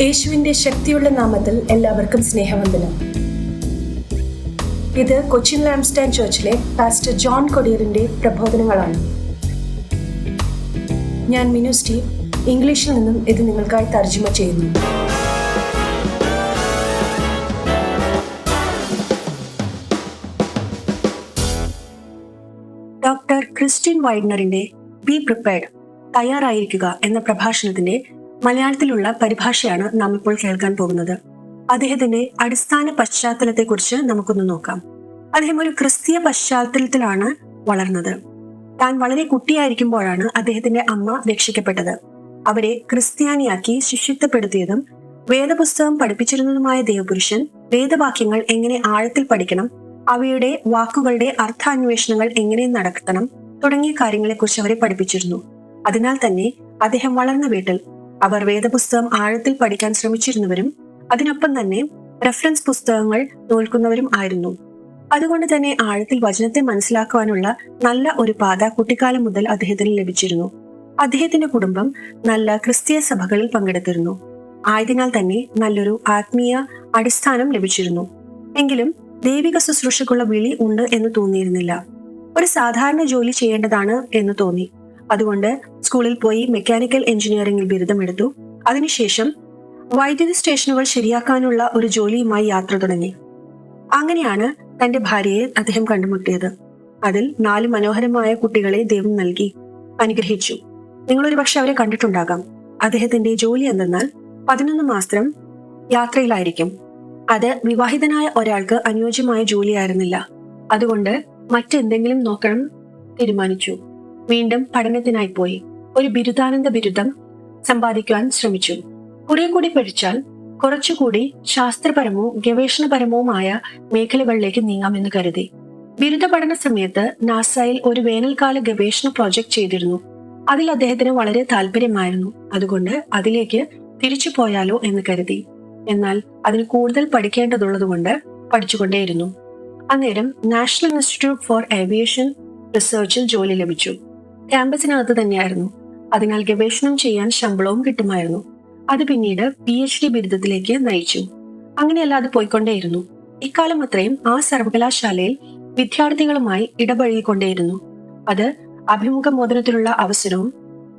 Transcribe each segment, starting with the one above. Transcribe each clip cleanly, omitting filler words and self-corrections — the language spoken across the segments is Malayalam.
യേശുവിന്റെ ശക്തിയുള്ള നാമത്തിൽ എല്ലാവർക്കും സ്നേഹവന്ദനം. ഇത് കൊച്ചിൻ ലാംസ്റ്റൈൻ ചർച്ചിലെ പാസ്റ്റർ ജോൺ കൊടിയറിന്റെ പ്രബോധനങ്ങളാണ്. ഞാൻ മിനു സ്റ്റീവ്. ഇംഗ്ലീഷിൽ നിന്നും ഇത് നിങ്ങൾക്കായി തർജ്ജമ ചെയ്യുന്നു. ഡോക്ടർ ക്രിസ്ത്യൻ വൈഡ്നറിന്റെ ബി പ്രിപ്പയർഡ്, തയ്യാറായിരിക്കുക എന്ന പ്രഭാഷണത്തിന്റെ മലയാളത്തിലുള്ള പരിഭാഷയാണ് നാം ഇപ്പോൾ കേൾക്കാൻ പോകുന്നത്. അദ്ദേഹത്തിന്റെ അടിസ്ഥാന പശ്ചാത്തലത്തെക്കുറിച്ച് നമുക്കൊന്ന് നോക്കാം. അദ്ദേഹം ഒരു ക്രിസ്തീയ പശ്ചാത്തലത്തിലാണ് വളർന്നത്. താൻ വളരെ കുട്ടിയായിരിക്കുമ്പോഴാണ് അദ്ദേഹത്തിന്റെ അമ്മ രക്ഷിക്കപ്പെട്ടത്. അവരെ ക്രിസ്ത്യാനിയാക്കി ശിഷ്യത്വപ്പെടുത്തിയതും വേദപുസ്തകം പഠിപ്പിച്ചിരുന്നതുമായ ദൈവപുരുഷൻ വേദവാക്യങ്ങൾ എങ്ങനെ ആഴത്തിൽ പഠിക്കണം, അവയുടെ വാക്കുകളുടെ അർത്ഥാന്വേഷണങ്ങൾ എങ്ങനെ നടത്തണം തുടങ്ങിയ കാര്യങ്ങളെക്കുറിച്ച് അവരെ പഠിപ്പിച്ചിരുന്നു. അതിനാൽ തന്നെ അദ്ദേഹം വളർന്ന വീട്ടിൽ അവർ വേദപുസ്തകം ആഴത്തിൽ പഠിക്കാൻ ശ്രമിച്ചിരുന്നവരും അതിനൊപ്പം തന്നെ റെഫറൻസ് പുസ്തകങ്ങൾ നോൽക്കുന്നവരും ആയിരുന്നു. അതുകൊണ്ട് തന്നെ ആഴത്തിൽ വചനത്തെ മനസ്സിലാക്കുവാനുള്ള നല്ല ഒരു പാത കുട്ടിക്കാലം മുതൽ അദ്ദേഹത്തിന് ലഭിച്ചിരുന്നു. അദ്ദേഹത്തിന്റെ കുടുംബം നല്ല ക്രിസ്തീയ സഭകളിൽ പങ്കെടുത്തിരുന്നു. ആയതിനാൽ തന്നെ നല്ലൊരു ആത്മീയ അടിസ്ഥാനം ലഭിച്ചിരുന്നു. എങ്കിലും ദൈവിക ശുശ്രൂഷയ്ക്കുള്ള വിളി ഉണ്ട് എന്ന് തോന്നിയിരുന്നില്ല. ഒരു സാധാരണ ജോലി ചെയ്യേണ്ടതാണ് എന്ന് തോന്നി. അതുകൊണ്ട് സ്കൂളിൽ പോയി മെക്കാനിക്കൽ എഞ്ചിനീയറിംഗിൽ ബിരുദമെടുത്തു. അതിനുശേഷം വൈദ്യുതി സ്റ്റേഷനുകൾ ശരിയാക്കാനുള്ള ഒരു ജോലിയുമായി യാത്ര തുടങ്ങി. അങ്ങനെയാണ് തന്റെ ഭാര്യയെ അദ്ദേഹം കണ്ടുമുട്ടിയത്. അതിൽ 4 മനോഹരമായ കുട്ടികളെ ദൈവം നൽകി അനുഗ്രഹിച്ചു. നിങ്ങളൊരു പക്ഷെ അവരെ കണ്ടിട്ടുണ്ടാകാം. അദ്ദേഹത്തിന്റെ ജോലി എന്തെന്നാൽ 11 മാസം യാത്രയിലായിരിക്കും. അത് വിവാഹിതനായ ഒരാൾക്ക് അനുയോജ്യമായ ജോലിയായിരുന്നില്ല. അതുകൊണ്ട് മറ്റെന്തെങ്കിലും നോക്കണം തീരുമാനിച്ചു. വീണ്ടും പഠനത്തിനായി പോയി ഒരു ബിരുദാനന്ദ ബിരുദം സമ്പാദിക്കുവാൻ ശ്രമിച്ചു. കുറെ കൂടി പഠിച്ചാൽ കുറച്ചുകൂടി ശാസ്ത്രപരമോ ഗവേഷണപരമോമായ മേഖലകളിലേക്ക് നീങ്ങാമെന്ന് കരുതി. ബിരുദ പഠന സമയത്ത് നാസയിൽ ഒരു വേനൽക്കാല ഗവേഷണ പ്രോജക്റ്റ് ചെയ്തിരുന്നു. അതിൽ അദ്ദേഹത്തിന് വളരെ താല്പര്യമായിരുന്നു. അതുകൊണ്ട് അതിലേക്ക് തിരിച്ചു പോയാലോ എന്ന് കരുതി. എന്നാൽ അതിന് കൂടുതൽ പഠിക്കേണ്ടതുള്ളതുകൊണ്ട് പഠിച്ചുകൊണ്ടേയിരുന്നു. അന്നേരം നാഷണൽ ഇൻസ്റ്റിറ്റ്യൂട്ട് ഫോർ ഏവിയേഷൻ റിസർച്ചിൽ ജോലി ലഭിച്ചു. ക്യാമ്പസിനകത്ത് തന്നെയായിരുന്നു. അതിനാൽ ഗവേഷണം ചെയ്യാൻ ശമ്പളവും കിട്ടുമായിരുന്നു. അത് പിന്നീട് PhD ബിരുദത്തിലേക്ക് നയിച്ചു. അങ്ങനെയല്ല അത് പോയിക്കൊണ്ടേയിരുന്നു. ഇക്കാലം അത്രയും ആ സർവകലാശാലയിൽ വിദ്യാർത്ഥികളുമായി ഇടപഴകിക്കൊണ്ടേയിരുന്നു. അത് അഭിമുഖമോദനത്തിലുള്ള അവസരവും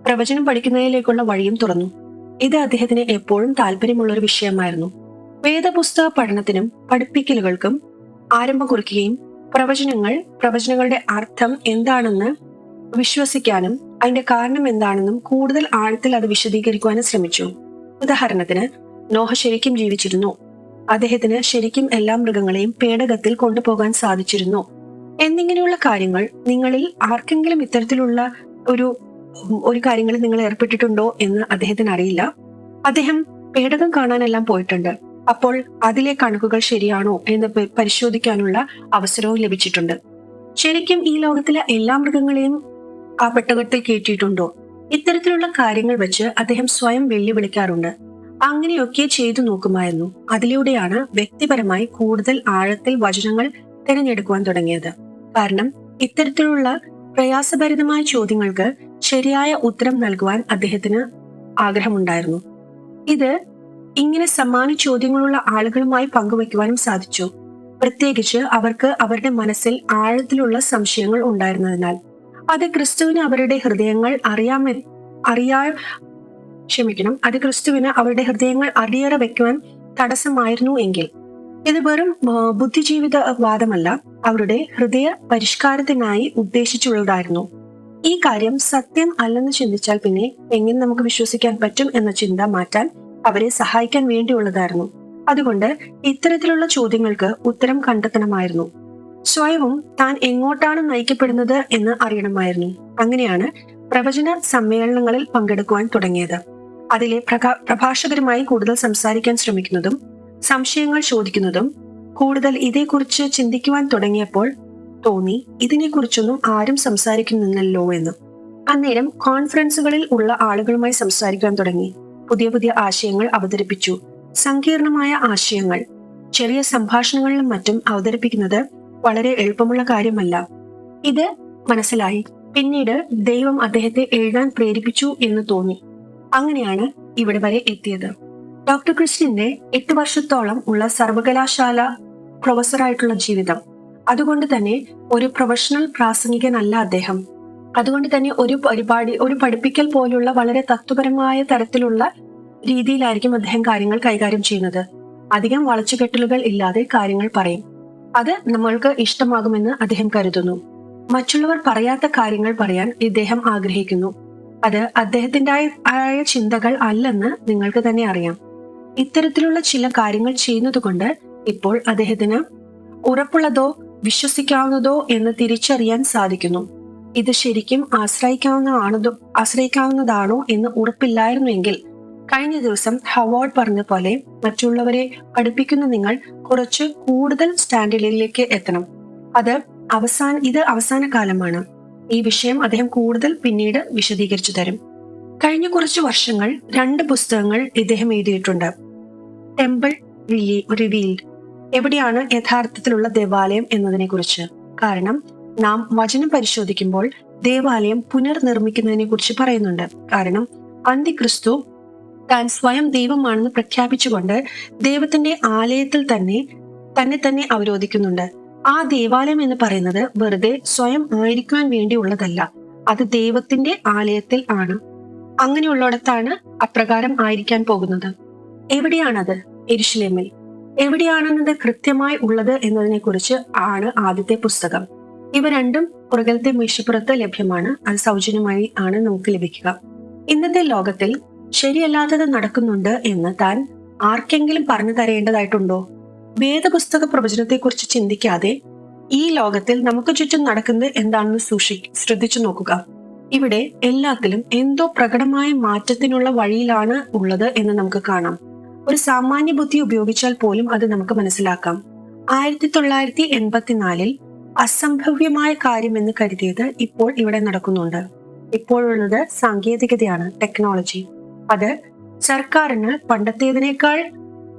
പ്രവചനം പഠിക്കുന്നതിലേക്കുള്ള വഴിയും തുറന്നു. ഇത് അദ്ദേഹത്തിന് എപ്പോഴും താല്പര്യമുള്ള ഒരു വിഷയമായിരുന്നു. വേദപുസ്തക പഠനത്തിനും പഠിപ്പിക്കലുകൾക്കും ആരംഭം കുറിക്കുകയും പ്രവചനങ്ങളുടെ അർത്ഥം എന്താണെന്ന് വിശ്വസിക്കാനും അതിന്റെ കാരണം എന്താണെന്നും കൂടുതൽ ആഴത്തിൽ അത് വിശദീകരിക്കുവാനും ശ്രമിച്ചു. ഉദാഹരണത്തിന്, നോഹ ശരിക്കും ജീവിച്ചിരുന്നു. അദ്ദേഹത്തിന് ശരിക്കും എല്ലാ മൃഗങ്ങളെയും പേടകത്തിൽ കൊണ്ടുപോകാൻ സാധിച്ചിരുന്നു എന്നിങ്ങനെയുള്ള കാര്യങ്ങൾ നിങ്ങളിൽ ആർക്കെങ്കിലും ഇത്തരത്തിലുള്ള ഒരു കാര്യങ്ങളിൽ നിങ്ങൾ ഏർപ്പെട്ടിട്ടുണ്ടോ എന്ന് അദ്ദേഹത്തിന് അറിയില്ല. അദ്ദേഹം പേടകം കാണാനെല്ലാം പോയിട്ടുണ്ട്. അപ്പോൾ അതിലെ കണക്കുകൾ ശരിയാണോ എന്ന് പരിശോധിക്കാനുള്ള അവസരവും ലഭിച്ചിട്ടുണ്ട്. ശരിക്കും ഈ ലോകത്തിലെ എല്ലാ മൃഗങ്ങളെയും ആ പെട്ടകത്തിൽ കയറ്റിയിട്ടുണ്ടോ? ഇത്തരത്തിലുള്ള കാര്യങ്ങൾ വെച്ച് അദ്ദേഹം സ്വയം വെല്ലുവിളിക്കാറുണ്ട്. അങ്ങനെയൊക്കെ ചെയ്തു നോക്കുമായിരുന്നു. അതിലൂടെയാണ് വ്യക്തിപരമായി കൂടുതൽ ആഴത്തിൽ വചനങ്ങൾ തിരഞ്ഞെടുക്കുവാൻ തുടങ്ങിയത്. കാരണം ഇത്തരത്തിലുള്ള പ്രയാസഭരിതമായ ചോദ്യങ്ങൾക്ക് ശരിയായ ഉത്തരം നൽകുവാൻ അദ്ദേഹത്തിന് ആഗ്രഹമുണ്ടായിരുന്നു. ഇത് ഇങ്ങനെ സമാന ചോദ്യങ്ങളുള്ള ആളുകളുമായി പങ്കുവയ്ക്കുവാനും സാധിച്ചു. പ്രത്യേകിച്ച് അവർക്ക് അവരുടെ മനസ്സിൽ ആഴത്തിലുള്ള സംശയങ്ങൾ ഉണ്ടായിരുന്നതിനാൽ. അത് ക്രിസ്തുവിന് അവരുടെ ഹൃദയങ്ങൾ അടിയറ വെക്കുവാൻ തടസ്സമായിരുന്നു എങ്കിൽ ഇത് വെറും ബുദ്ധിജീവിത വാദമല്ല, അവരുടെ ഹൃദയ പരിഷ്കാരത്തിനായി ഉദ്ദേശിച്ചുള്ളതായിരുന്നു. ഈ കാര്യം സത്യം അല്ലെന്ന് ചിന്തിച്ചാൽ പിന്നെ എങ്ങനെ നമുക്ക് വിശ്വസിക്കാൻ പറ്റും എന്ന ചിന്ത മാറ്റാൻ അവരെ സഹായിക്കാൻ വേണ്ടിയുള്ളതായിരുന്നു. അതുകൊണ്ട് ഇത്തരത്തിലുള്ള ചോദ്യങ്ങൾക്ക് ഉത്തരം കണ്ടെത്തണമായിരുന്നു. സ്വയവും താൻ എങ്ങോട്ടാണ് നയിക്കപ്പെടുന്നത് എന്ന് അറിയണമായിരുന്നു. അങ്ങനെയാണ് പ്രവചന സമ്മേളനങ്ങളിൽ പങ്കെടുക്കുവാൻ തുടങ്ങിയത്. അതിലെ പ്രഭാഷകരുമായി കൂടുതൽ സംസാരിക്കാൻ ശ്രമിക്കുന്നതും സംശയങ്ങൾ ചോദിക്കുന്നതും കൂടുതൽ ഇതേക്കുറിച്ച് ചിന്തിക്കുവാൻ തുടങ്ങിയപ്പോൾ തോന്നി, ഇതിനെക്കുറിച്ചൊന്നും ആരും സംസാരിക്കുന്നില്ലല്ലോ എന്ന്. അന്നേരം കോൺഫറൻസുകളിൽ ഉള്ള ആളുകളുമായി സംസാരിക്കാൻ തുടങ്ങി. പുതിയ പുതിയ ആശയങ്ങൾ അവതരിപ്പിച്ചു. സങ്കീർണമായ ആശയങ്ങൾ ചെറിയ സംഭാഷണങ്ങളിലും മറ്റും അവതരിപ്പിക്കുന്നത് വളരെ എളുപ്പമുള്ള കാര്യമല്ല. ഇത് മനസ്സിലായി. പിന്നീട് ദൈവം അദ്ദേഹത്തെ എഴുതാൻ പ്രേരിപ്പിച്ചു എന്ന് തോന്നി. അങ്ങനെയാണ് ഇവിടെ വരെ എത്തിയത്. ഡോക്ടർ ക്രിസ്റ്റിന്റെ 8 വർഷത്തോളം ഉള്ള സർവകലാശാല പ്രൊഫസറായിട്ടുള്ള ജീവിതം, അതുകൊണ്ട് തന്നെ ഒരു പ്രൊഫഷണൽ പ്രാസംഗികനല്ല അദ്ദേഹം. അതുകൊണ്ട് തന്നെ ഒരു പഠിപ്പിക്കൽ പോലുള്ള വളരെ തത്വപരമായ തരത്തിലുള്ള രീതിയിലായിരിക്കും അദ്ദേഹം കാര്യങ്ങൾ കൈകാര്യം ചെയ്യുന്നത്. അധികം വളച്ചുകെട്ടലുകൾ ഇല്ലാതെ കാര്യങ്ങൾ പറയും. അത് നമ്മൾക്ക് ഇഷ്ടമാകുമെന്ന് അദ്ദേഹം കരുതുന്നു. മറ്റുള്ളവർ പറയാത്ത കാര്യങ്ങൾ പറയാൻ ഇദ്ദേഹം ആഗ്രഹിക്കുന്നു. അത് അദ്ദേഹത്തിന്റെ ആയ ചിന്തകൾ അല്ലെന്ന് നിങ്ങൾക്ക് തന്നെ അറിയാം. ഇത്തരത്തിലുള്ള ചില കാര്യങ്ങൾ ചെയ്യുന്നതുകൊണ്ട് ഇപ്പോൾ അദ്ദേഹത്തിന് ഉറപ്പുള്ളതോ വിശ്വസിക്കാവുന്നതോ എന്ന് തിരിച്ചറിയാൻ സാധിക്കുന്നു. ഇത് ശരിക്കും ആശ്രയിക്കാവുന്നതാണോ എന്ന് ഉറപ്പില്ലായിരുന്നുവെങ്കിൽ കഴിഞ്ഞ ദിവസം ഹവാർഡ് പറഞ്ഞ പോലെ മറ്റുള്ളവരെ പഠിപ്പിക്കുന്ന നിങ്ങൾ കുറച്ച് കൂടുതൽ സ്റ്റാൻഡേർഡിലേക്ക് എത്തണം. ഇത് അവസാന കാലമാണ്. ഈ വിഷയം അദ്ദേഹം കൂടുതൽ പിന്നീട് വിശദീകരിച്ചു തരും. കഴിഞ്ഞ കുറച്ച് വർഷങ്ങൾ 2 പുസ്തകങ്ങൾ ഇദ്ദേഹം എഴുതിയിട്ടുണ്ട്. ടെമ്പിൾ റിവീൽഡ്, എവിടെയാണ് യഥാർത്ഥത്തിലുള്ള ദേവാലയം എന്നതിനെ കുറിച്ച്. കാരണം നാം വചനം പരിശോധിക്കുമ്പോൾ ദേവാലയം പുനർനിർമ്മിക്കുന്നതിനെ കുറിച്ച് പറയുന്നുണ്ട്. കാരണം അന്തിക്രിസ്തു താൻ സ്വയം ദൈവമാണെന്ന് പ്രഖ്യാപിച്ചുകൊണ്ട് ദൈവത്തിന്റെ ആലയത്തിൽ തന്നെ അവരോധിക്കുന്നുണ്ട്. ആ ദേവാലയം എന്ന് പറയുന്നത് വെറുതെ സ്വയം ആയിരിക്കുവാൻ വേണ്ടിയുള്ളതല്ല, അത് ദൈവത്തിന്റെ ആലയത്തിൽ ആണ്. അങ്ങനെയുള്ളിടത്താണ് അപ്രകാരം ആയിരിക്കാൻ പോകുന്നത്. എവിടെയാണത്? യെരുശലേമിൽ. എവിടെയാണെന്നത് കൃത്യമായി ഉള്ളത് എന്നതിനെ കുറിച്ച് ആണ് ആദ്യത്തെ പുസ്തകം. ഇവ രണ്ടും പുറകിലത്തെ മേശപ്പുറത്ത് ലഭ്യമാണ്. അത് സൗജന്യമായി ആണ് നമുക്ക് ലഭിക്കുക. ഇന്നത്തെ ലോകത്തിൽ ശരിയല്ലാത്തത് നടക്കുന്നുണ്ട് എന്ന് താൻ ആർക്കെങ്കിലും പറഞ്ഞു തരേണ്ടതായിട്ടുണ്ടോ? വേദപുസ്തക പ്രവചനത്തെ കുറിച്ച് ചിന്തിക്കാതെ ഈ ലോകത്തിൽ നമുക്ക് ചുറ്റും നടക്കുന്നത് എന്താണെന്ന് ശ്രദ്ധിച്ചു നോക്കുക. ഇവിടെ എല്ലാത്തിലും എന്തോ പ്രകടമായ മാറ്റത്തിനുള്ള വഴിയിലാണ് ഉള്ളത് എന്ന് നമുക്ക് കാണാം. ഒരു സാമാന്യ ബുദ്ധി ഉപയോഗിച്ചാൽ പോലും അത് നമുക്ക് മനസ്സിലാക്കാം. 1984 അസംഭവ്യമായ കാര്യമെന്ന് കരുതിയത് ഇപ്പോൾ ഇവിടെ നടക്കുന്നുണ്ട്. ഇപ്പോഴുള്ളത് സാങ്കേതികതയാണ്, ടെക്നോളജി. അത് സർക്കാരിന് പണ്ടത്തേതിനേക്കാൾ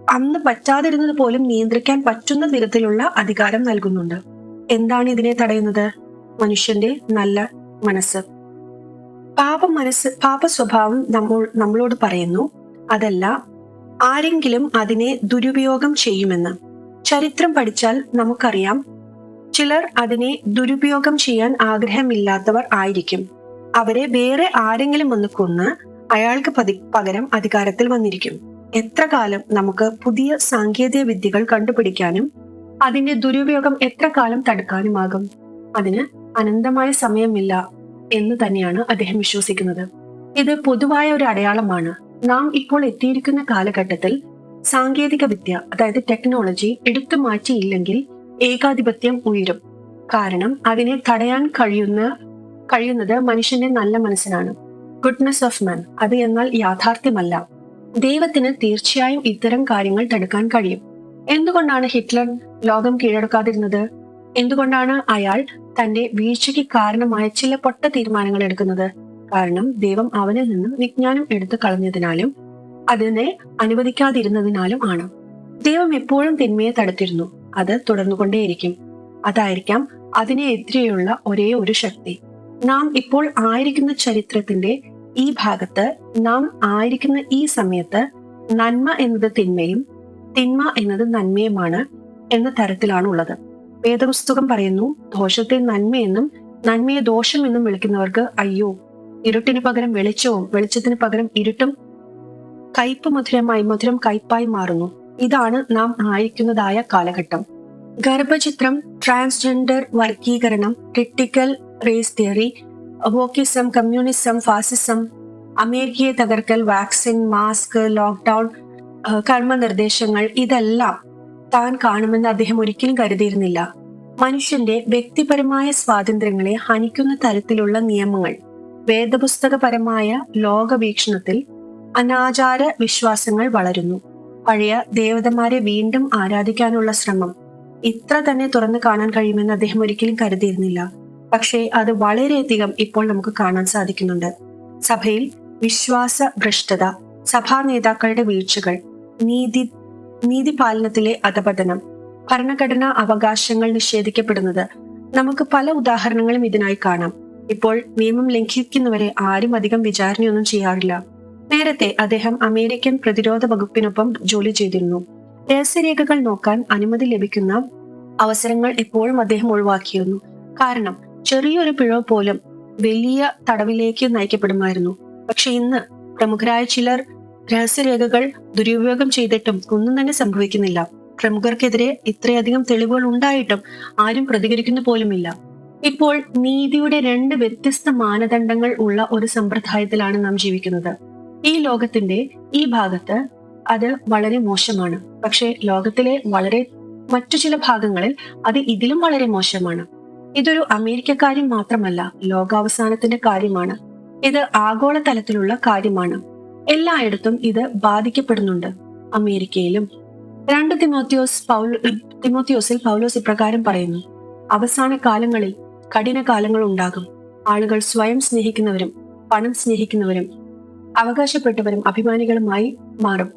അന്ന് പറ്റാതിരുന്നത് പോലും നിയന്ത്രിക്കാൻ പറ്റുന്ന വിധത്തിലുള്ള അധികാരം നൽകുന്നുണ്ട്. എന്താണ് ഇതിനെ തടയുന്നത്? മനുഷ്യന്റെ നല്ല മനസ്സ്. പാപ സ്വഭാവം നമ്മളോട് പറയുന്നു അതല്ല, ആരെങ്കിലും അതിനെ ദുരുപയോഗം ചെയ്യുമെന്ന്. ചരിത്രം പഠിച്ചാൽ നമുക്കറിയാം, ചിലർ അതിനെ ദുരുപയോഗം ചെയ്യാൻ ആഗ്രഹമില്ലാത്തവർ ആയിരിക്കും. അവരെ വേറെ ആരെങ്കിലും വന്ന് കൊന്ന് അയാൾക്ക് പകരം അധികാരത്തിൽ വന്നിരിക്കും. എത്ര കാലം നമുക്ക് പുതിയ സാങ്കേതിക വിദ്യകൾ കണ്ടുപിടിക്കാനും അതിന്റെ ദുരുപയോഗം എത്ര കാലം തടുക്കാനുമാകും? അതിന് അനന്തമായ സമയമില്ല എന്ന് തന്നെയാണ് അദ്ദേഹം വിശ്വസിക്കുന്നത്. ഇത് പൊതുവായ ഒരു അടയാളമാണ്. നാം ഇപ്പോൾ എത്തിയിരിക്കുന്ന കാലഘട്ടത്തിൽ സാങ്കേതിക വിദ്യ, അതായത് ടെക്നോളജി എടുത്തു മാറ്റിയില്ലെങ്കിൽ ഏകാധിപത്യം ഉയരും. കാരണം അതിനെ തടയാൻ കഴിയുന്നത് മനുഷ്യന്റെ നല്ല മനസ്സിനാണ്. ഗുഡ്നെസ് ഓഫ് മാൻ. അത് എന്നാൽ യാഥാർത്ഥ്യമല്ല. ദൈവത്തിന് തീർച്ചയായും ഇത്തരം കാര്യങ്ങൾ തടുക്കാൻ കഴിയും. എന്തുകൊണ്ടാണ് ഹിറ്റ്ലർ ലോകം കീഴടക്കാതിരുന്നത്? എന്തുകൊണ്ടാണ് അയാൾ തന്റെ വീഴ്ചയ്ക്ക് കാരണമായ ചില പൊട്ട തീരുമാനങ്ങൾ എടുക്കുന്നത്? കാരണം ദൈവം അവനിൽ നിന്നും വിജ്ഞാനം എടുത്തു കളഞ്ഞതിനാലും അതിനെ അനുവദിക്കാതിരുന്നതിനാലും ആണ്. ദൈവം എപ്പോഴും തിന്മയെ തടുത്തിരുന്നു. അത് തുടർന്നുകൊണ്ടേയിരിക്കും. അതായിരിക്കാം അതിനെതിരെയുള്ള ഒരേ ഒരു ശക്തി. നാം ഇപ്പോൾ ആയിരിക്കുന്ന ചരിത്രത്തിന്റെ ഈ ഭാഗത്ത്, നാം ആയിരിക്കുന്ന ഈ സമയത്ത് നന്മ എന്നത് തിന്മയും തിന്മ എന്നത് നന്മയുമാണ് എന്ന തരത്തിലാണ് ഉള്ളത്. വേദപുസ്തകം പറയുന്നു, ദോഷത്തെ നന്മയെന്നും നന്മയെ ദോഷമെന്നും വിളിക്കുന്നവർക്ക് അയ്യോ. ഇരുട്ടിന് പകരം വെളിച്ചവും വെളിച്ചത്തിന് പകരം ഇരുട്ടും കയ്പ് മധുരം കയ്പായി മാറുന്നു. ഇതാണ് നാം ആയിരിക്കുന്നതായ കാലഘട്ടം. ഗർഭചിത്രം, ട്രാൻസ്ജെൻഡർ വർഗീകരണം, critical race theory, wokeism, communism, fascism, അമേരിക്കയെ തകർക്കൽ, വാക്സിൻ, മാസ്ക്, ലോക്ക്ഡൌൺ, കർമ്മനിർദ്ദേശങ്ങൾ, ഇതെല്ലാം താൻ കാണുമെന്ന് അദ്ദേഹം ഒരിക്കലും കരുതിയിരുന്നില്ല. മനുഷ്യന്റെ വ്യക്തിപരമായ സ്വാതന്ത്ര്യങ്ങളെ ഹനിക്കുന്ന തരത്തിലുള്ള നിയമങ്ങൾ, വേദപുസ്തകപരമായ ലോകവീക്ഷണത്തിൽ അനാചാര വിശ്വാസങ്ങൾ വളരുന്നു. പഴയ ദേവതമാരെ വീണ്ടും ആരാധിക്കാനുള്ള ശ്രമം ഇത്ര തന്നെ തുറന്നു കാണാൻ കഴിയുമെന്ന് അദ്ദേഹം ഒരിക്കലും കരുതിയിരുന്നില്ല. പക്ഷേ അത് വളരെയധികം ഇപ്പോൾ നമുക്ക് കാണാൻ സാധിക്കുന്നുണ്ട്. സഭയിൽ വിശ്വാസ ഭ്രഷ്ടത, സഭാ നേതാക്കളുടെ വീഴ്ചകൾ, നീതിപാലനത്തിലെ അധപതനം, ഭരണഘടനാ അവകാശങ്ങൾ നിഷേധിക്കപ്പെടുന്നത്, നമുക്ക് പല ഉദാഹരണങ്ങളും ഇതിനായി കാണാം. ഇപ്പോൾ നിയമം ലംഘിക്കുന്നവരെ ആരും അധികം വിചാരണയൊന്നും ചെയ്യാറില്ല. നേരത്തെ അദ്ദേഹം അമേരിക്കൻ പ്രതിരോധ വകുപ്പിനൊപ്പം ജോലി ചെയ്തിരുന്നു. രഹസ്യരേഖകൾ നോക്കാൻ അനുമതി ലഭിക്കുന്ന അവസരങ്ങൾ എപ്പോഴും അദ്ദേഹം ഒഴിവാക്കിയിരുന്നു. കാരണം ചെറിയൊരു പിഴവ് പോലും വലിയ തടവിലേക്ക് നയിക്കപ്പെടുമായിരുന്നു. പക്ഷെ ഇന്ന് പ്രമുഖരായ ചിലർ രഹസ്യരേഖകൾ ദുരുപയോഗം ചെയ്തിട്ടും ഒന്നും തന്നെ സംഭവിക്കുന്നില്ല. പ്രമുഖർക്കെതിരെ ഇത്രയധികം തെളിവുകൾ ഉണ്ടായിട്ടും ആരും പ്രതികരിക്കുന്ന പോലുമില്ല. ഇപ്പോൾ നീതിയുടെ രണ്ട് വ്യത്യസ്ത മാനദണ്ഡങ്ങൾ ഉള്ള ഒരു സമ്പ്രദായത്തിലാണ് നാം ജീവിക്കുന്നത്. ഈ ലോകത്തിന്റെ ഈ ഭാഗത്ത് അത് വളരെ മോശമാണ്. പക്ഷെ ലോകത്തിലെ മറ്റു ചില ഭാഗങ്ങളിൽ അത് ഇതിലും വളരെ മോശമാണ്. ഇതൊരു അമേരിക്കക്കാര്യം മാത്രമല്ല, ലോകാവസാനത്തിന്റെ കാര്യമാണ്. ഇത് ആഗോള തലത്തിലുള്ള കാര്യമാണ്. എല്ലായിടത്തും ഇത് ബാധിക്കപ്പെടുന്നുണ്ട്. അമേരിക്കയിലും. 2 തിമോത്തിയോസിൽ പൗലോസ് ഇപ്രകാരം പറയുന്നു: അവസാന കാലങ്ങളിൽ കഠിന കാലങ്ങൾ ഉണ്ടാകും. ആളുകൾ സ്വയം സ്നേഹിക്കുന്നവരും പണം സ്നേഹിക്കുന്നവരും അവകാശപ്പെട്ടവരും അഭിമാനികളുമായി മാറും.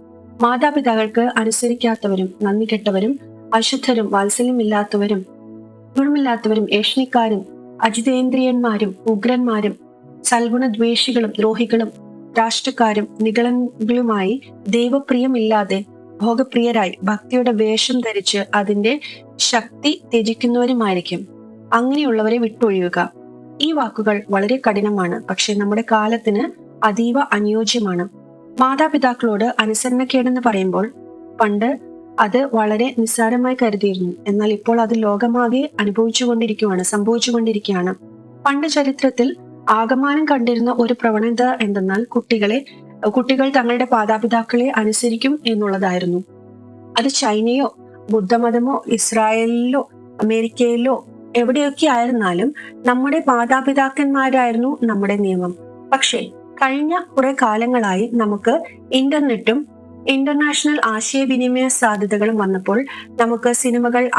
മാതാപിതാക്കൾക്ക് അനുസരിക്കാത്തവരും നന്ദി കെട്ടവരും അശുദ്ധരും വാത്സല്യമില്ലാത്തവരും ഗുണമില്ലാത്തവരും ഏഷണിക്കാരും അജിതേന്ദ്രിയന്മാരും ഉഗ്രന്മാരും സൽഗുണദ്വേഷികളും ദ്രോഹികളും രാഷ്ട്രക്കാരും നിഗളങ്ങളുമായി ദൈവപ്രിയമില്ലാതെ ഭോഗപ്രിയരായി ഭക്തിയുടെ വേഷം ധരിച്ച് അതിന്റെ ശക്തി ത്യജിക്കുന്നവരുമായിരിക്കും. അങ്ങനെയുള്ളവരെ വിട്ടൊഴിയുക. ഈ വാക്കുകൾ വളരെ കഠിനമാണ്, പക്ഷെ നമ്മുടെ കാലത്തിന് അതീവ അനുയോജ്യമാണ്. മാതാപിതാക്കളോട് അനുസരണക്കേടെന്ന് പറയുമ്പോൾ പണ്ട് അത് വളരെ നിസ്സാരമായി കരുതിയിരുന്നു. എന്നാൽ ഇപ്പോൾ അത് ലോകമാകെ സംഭവിച്ചുകൊണ്ടിരിക്കുകയാണ്. പണ്ട് ചരിത്രത്തിൽ ആകമാനം കണ്ടിരുന്ന ഒരു പ്രവണത എന്തെന്നാൽ കുട്ടികൾ തങ്ങളുടെ മാതാപിതാക്കളെ അനുസരിക്കും എന്നുള്ളതായിരുന്നു. അത് ചൈനയോ ബുദ്ധമതമോ ഇസ്രായേലിലോ അമേരിക്കയിലോ എവിടെയൊക്കെ ആയിരുന്നാലും നമ്മുടെ മാതാപിതാക്കന്മാരായിരുന്നു നമ്മുടെ നിയമം. പക്ഷേ കഴിഞ്ഞ കുറെ കാലങ്ങളായി നമുക്ക് ഇന്റർനെറ്റും ഇന്റർനാഷണൽ ആശയവിനിമയ സാധ്യതകളും വന്നപ്പോൾ നമുക്ക്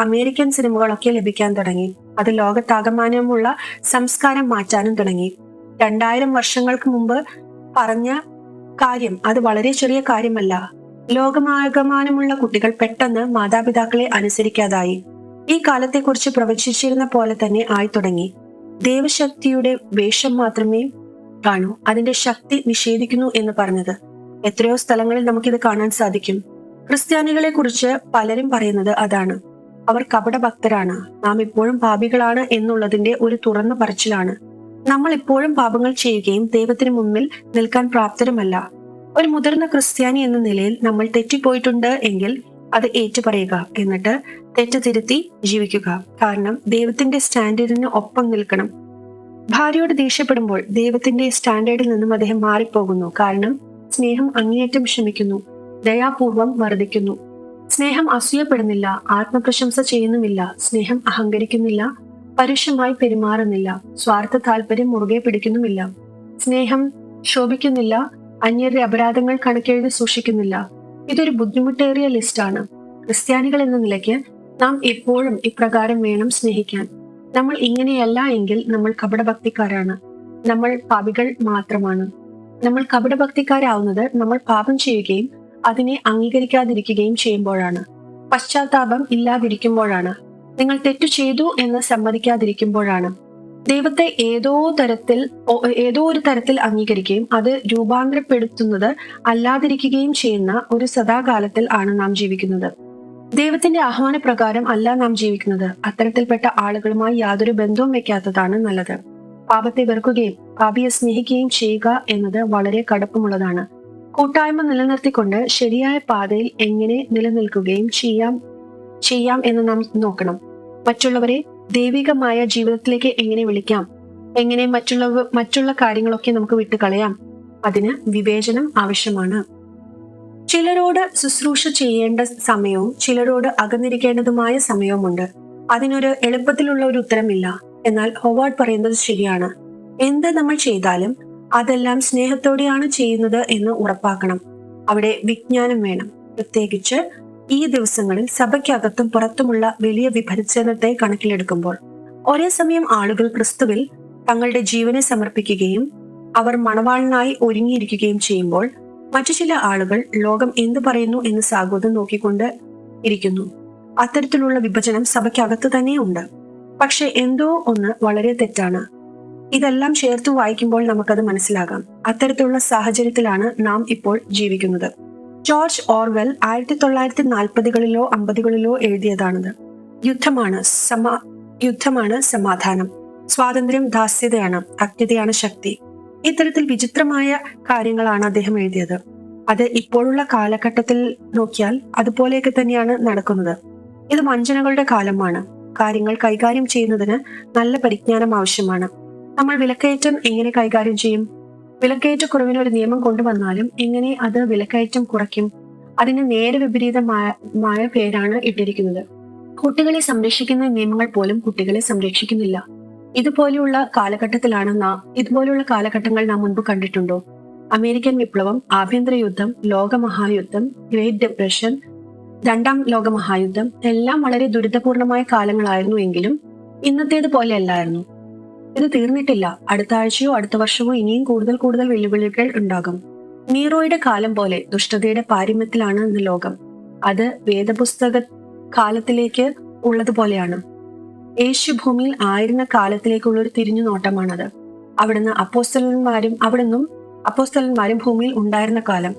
അമേരിക്കൻ സിനിമകളൊക്കെ ലഭിക്കാൻ തുടങ്ങി. അത് ലോകത്താകമാനമുള്ള സംസ്കാരം മാറ്റാനും തുടങ്ങി. 2000 വർഷങ്ങൾക്ക് മുമ്പ് പറഞ്ഞ കാര്യം അത് വളരെ ചെറിയ കാര്യമല്ല. ലോകമാകമാനമുള്ള കുട്ടികൾ പെട്ടെന്ന് മാതാപിതാക്കളെ അനുസരിക്കാതായി. ഈ കാലത്തെക്കുറിച്ച് പ്രവചിച്ചിരുന്ന പോലെ തന്നെ ആയി തുടങ്ങി. ദൈവശക്തിയുടെ വേഷം മാത്രമേ കാണൂ, അതിന്റെ ശക്തി നിഷേധിക്കുന്നു എന്ന് പറഞ്ഞത്. എത്രയോ സ്ഥലങ്ങളിൽ നമുക്കിത് കാണാൻ സാധിക്കും. ക്രിസ്ത്യാനികളെ കുറിച്ച് പലരും പറയുന്നത് അതാണ്. അവർ കപടഭക്തരാണ്, നാം ഇപ്പോഴും പാപികളാണ് എന്നുള്ളതിന്റെ ഒരു തുറന്ന പറച്ചിലാണ്. നമ്മൾ ഇപ്പോഴും പാപങ്ങൾ ചെയ്യുകയും ദൈവത്തിന് മുന്നിൽ നിൽക്കാൻ പ്രാപ്തരുമല്ല. ഒരു മുതിർന്ന ക്രിസ്ത്യാനി എന്ന നിലയിൽ നമ്മൾ തെറ്റിപ്പോയിട്ടുണ്ട് എങ്കിൽ അത് ഏറ്റുപറയുക, എന്നിട്ട് തെറ്റ് തിരുത്തി ജീവിക്കുക. കാരണം ദൈവത്തിന്റെ സ്റ്റാൻഡേർഡിന് ഒപ്പം നിൽക്കണം. ഭാര്യയോട് ദേഷ്യപ്പെടുമ്പോൾ ദൈവത്തിന്റെ സ്റ്റാൻഡേർഡിൽ നിന്നും അദ്ദേഹം മാറിപ്പോകുന്നു. കാരണം സ്നേഹം അങ്ങേയറ്റം ക്ഷമിക്കുന്നു, ദയാപൂർവം വർദ്ധിക്കുന്നു. സ്നേഹം അസൂയപ്പെടുന്നില്ല, ആത്മപ്രശംസ ചെയ്യുന്നുമില്ല, സ്നേഹം അഹങ്കരിക്കുന്നില്ല, പരുഷമായി പെരുമാറുന്നില്ല, സ്വാർത്ഥ താല്പര്യം മുറുകെ പിടിക്കുന്നുമില്ല. സ്നേഹം ശോഭിക്കുന്നില്ല, അന്യരുടെ അപരാധങ്ങൾ കണക്കെഴുതി സൂക്ഷിക്കുന്നില്ല. ഇതൊരു ബുദ്ധിമുട്ടേറിയ ലിസ്റ്റാണ്. ക്രിസ്ത്യാനികൾ എന്ന നിലയ്ക്ക് നാം എപ്പോഴും ഇപ്രകാരം വേണം സ്നേഹിക്കാൻ. നമ്മൾ ഇങ്ങനെയല്ല എങ്കിൽ നമ്മൾ കപടഭക്തിക്കാരാണ്, നമ്മൾ പാപികൾ മാത്രമാണ്. നമ്മൾ കപടഭക്തിക്കാരാവുന്നത് നമ്മൾ പാപം ചെയ്യുകയും അതിനെ അംഗീകരിക്കാതിരിക്കുകയും ചെയ്യുമ്പോഴാണ്. പശ്ചാത്താപം ഇല്ലാതിരിക്കുമ്പോഴാണ്. നിങ്ങൾ തെറ്റു ചെയ്തു എന്ന് സമ്മതിക്കാതിരിക്കുമ്പോഴാണ്. ദൈവത്തെ ഏതോ ഒരു തരത്തിൽ അംഗീകരിക്കുകയും അത് രൂപാന്തരപ്പെടുത്തുന്നത് അല്ലാതിരിക്കുകയും ചെയ്യുന്ന ഒരു സദാകാലത്തിൽ ആണ് നാം ജീവിക്കുന്നത്. ദൈവത്തിന്റെ ആഹ്വാന പ്രകാരം അല്ല നാം ജീവിക്കുന്നത്. അത്തരത്തിൽപ്പെട്ട ആളുകളുമായി യാതൊരു ബന്ധവും വെക്കാത്തതാണ് നല്ലത്. പാപത്തെ വെറുക്കുകയും പാപിയെ സ്നേഹിക്കുകയും ചെയ്യുക എന്നത് വളരെ കടുപ്പമുള്ളതാണ്. കൂട്ടായ്മ നിലനിർത്തിക്കൊണ്ട് ശരിയായ പാതയിൽ എങ്ങനെ നിലനിൽക്കുകയും ചെയ്യാം എന്ന് നാം നോക്കണം. മറ്റുള്ളവരെ ദൈവികമായ ജീവിതത്തിലേക്ക് എങ്ങനെ വിളിക്കാം, എങ്ങനെ മറ്റുള്ള കാര്യങ്ങളൊക്കെ നമുക്ക് വിട്ടുകളയാം, അതിന് വിവേചനം ആവശ്യമാണ്. ചിലരോട് ശുശ്രൂഷ ചെയ്യേണ്ട സമയവും ചിലരോട് അകന്നിരിക്കേണ്ടതുമായ സമയവുമുണ്ട്. അതിനൊരു എളുപ്പത്തിലുള്ള ഒരു ഉത്തരമില്ല. എന്നാൽ ഹോവാർഡ് പറയുന്നത് ശരിയാണ്. എന്ത് നമ്മൾ ചെയ്താലും അതെല്ലാം സ്നേഹത്തോടെയാണ് ചെയ്യുന്നത് എന്ന് ഉറപ്പാക്കണം. അവിടെ വിജ്ഞാനം വേണം. പ്രത്യേകിച്ച് ഈ ദിവസങ്ങളിൽ സഭയ്ക്കകത്തും പുറത്തുമുള്ള വലിയ വിഭജനത്തെ കണക്കിലെടുക്കുമ്പോൾ. ഒരേ സമയം ആളുകൾ ക്രിസ്തുവിൽ തങ്ങളുടെ ജീവനെ സമർപ്പിക്കുകയും അവർ മണവാളനായി ഒരുങ്ങിയിരിക്കുകയും ചെയ്യുമ്പോൾ മറ്റു ചില ആളുകൾ ലോകം എന്തു പറയുന്നു എന്ന് സാഗോദം നോക്കിക്കൊണ്ട് ഇരിക്കുന്നു. അത്തരത്തിലുള്ള വിഭജനം സഭയ്ക്കകത്ത് തന്നെ ഉണ്ട്. പക്ഷെ എന്തോ ഒന്ന് വളരെ തെറ്റാണ്. ഇതെല്ലാം ചേർത്ത് വായിക്കുമ്പോൾ നമുക്കത് മനസ്സിലാകാം. അത്തരത്തിലുള്ള സാഹചര്യത്തിലാണ് നാം ഇപ്പോൾ ജീവിക്കുന്നത്. ജോർജ് ഓർവെൽ 1940കളിലോ 50കളിലോ എഴുതിയതാണത്. യുദ്ധമാണ് സമാധാനം, സ്വാതന്ത്ര്യം ദാസ്യതയാണ്, അജ്ഞതയാണ് ശക്തി. ഇത്തരത്തിൽ വിചിത്രമായ കാര്യങ്ങളാണ് അദ്ദേഹം എഴുതിയത്. അത് ഇപ്പോഴുള്ള കാലഘട്ടത്തിൽ നോക്കിയാൽ അതുപോലെയൊക്കെ തന്നെയാണ് നടക്കുന്നത്. ഇത് വഞ്ചനകളുടെ കാലമാണ്. കാര്യങ്ങൾ കൈകാര്യം ചെയ്യുന്നതിന് നല്ല പരിജ്ഞാനം ആവശ്യമാണ്. നമ്മൾ വിലക്കയറ്റം എങ്ങനെ കൈകാര്യം ചെയ്യും? വിലക്കയറ്റക്കുറവിന് ഒരു നിയമം കൊണ്ടുവന്നാലും എങ്ങനെ അത് വിലക്കയറ്റം കുറയ്ക്കും? അതിന് നേരെ വിപരീതമായ പേരാണ് ഇട്ടിരിക്കുന്നത്. കുട്ടികളെ സംരക്ഷിക്കുന്ന നിയമങ്ങൾ പോലും കുട്ടികളെ സംരക്ഷിക്കുന്നില്ല. ഇതുപോലെയുള്ള കാലഘട്ടങ്ങൾ നാം മുൻപ് കണ്ടിട്ടുണ്ടോ? അമേരിക്കൻ വിപ്ലവം, ആഭ്യന്തര യുദ്ധം, ലോകമഹായുദ്ധം, ഗ്രേറ്റ് ഡിപ്രഷൻ, രണ്ടാം ലോകമഹായുദ്ധം എല്ലാം വളരെ ദുരിതപൂർണമായ കാലങ്ങളായിരുന്നു. എങ്കിലും ഇന്നത്തേത് പോലെ അല്ലായിരുന്നു. ഇത് തീർന്നിട്ടില്ല. അടുത്ത ആഴ്ചയോ അടുത്ത വർഷമോ ഇനിയും കൂടുതൽ വെല്ലുവിളികൾ ഉണ്ടാകും. നീറോയുടെ കാലം പോലെ ദുഷ്ടതയുടെ പാരമ്യത്തിലാണ് ഇന്ന് ലോകം. അത് വേദപുസ്തക കാലത്തിലേക്ക് ഉള്ളതുപോലെയാണ്. യേശു ഭൂമിയിൽ ആയിരുന്ന കാലത്തിലേക്കുള്ള ഒരു തിരിഞ്ഞു നോട്ടമാണത്. അവിടുന്ന് അപ്പോസ്തലന്മാരും ഭൂമിയിൽ ഉണ്ടായിരുന്ന കാലം.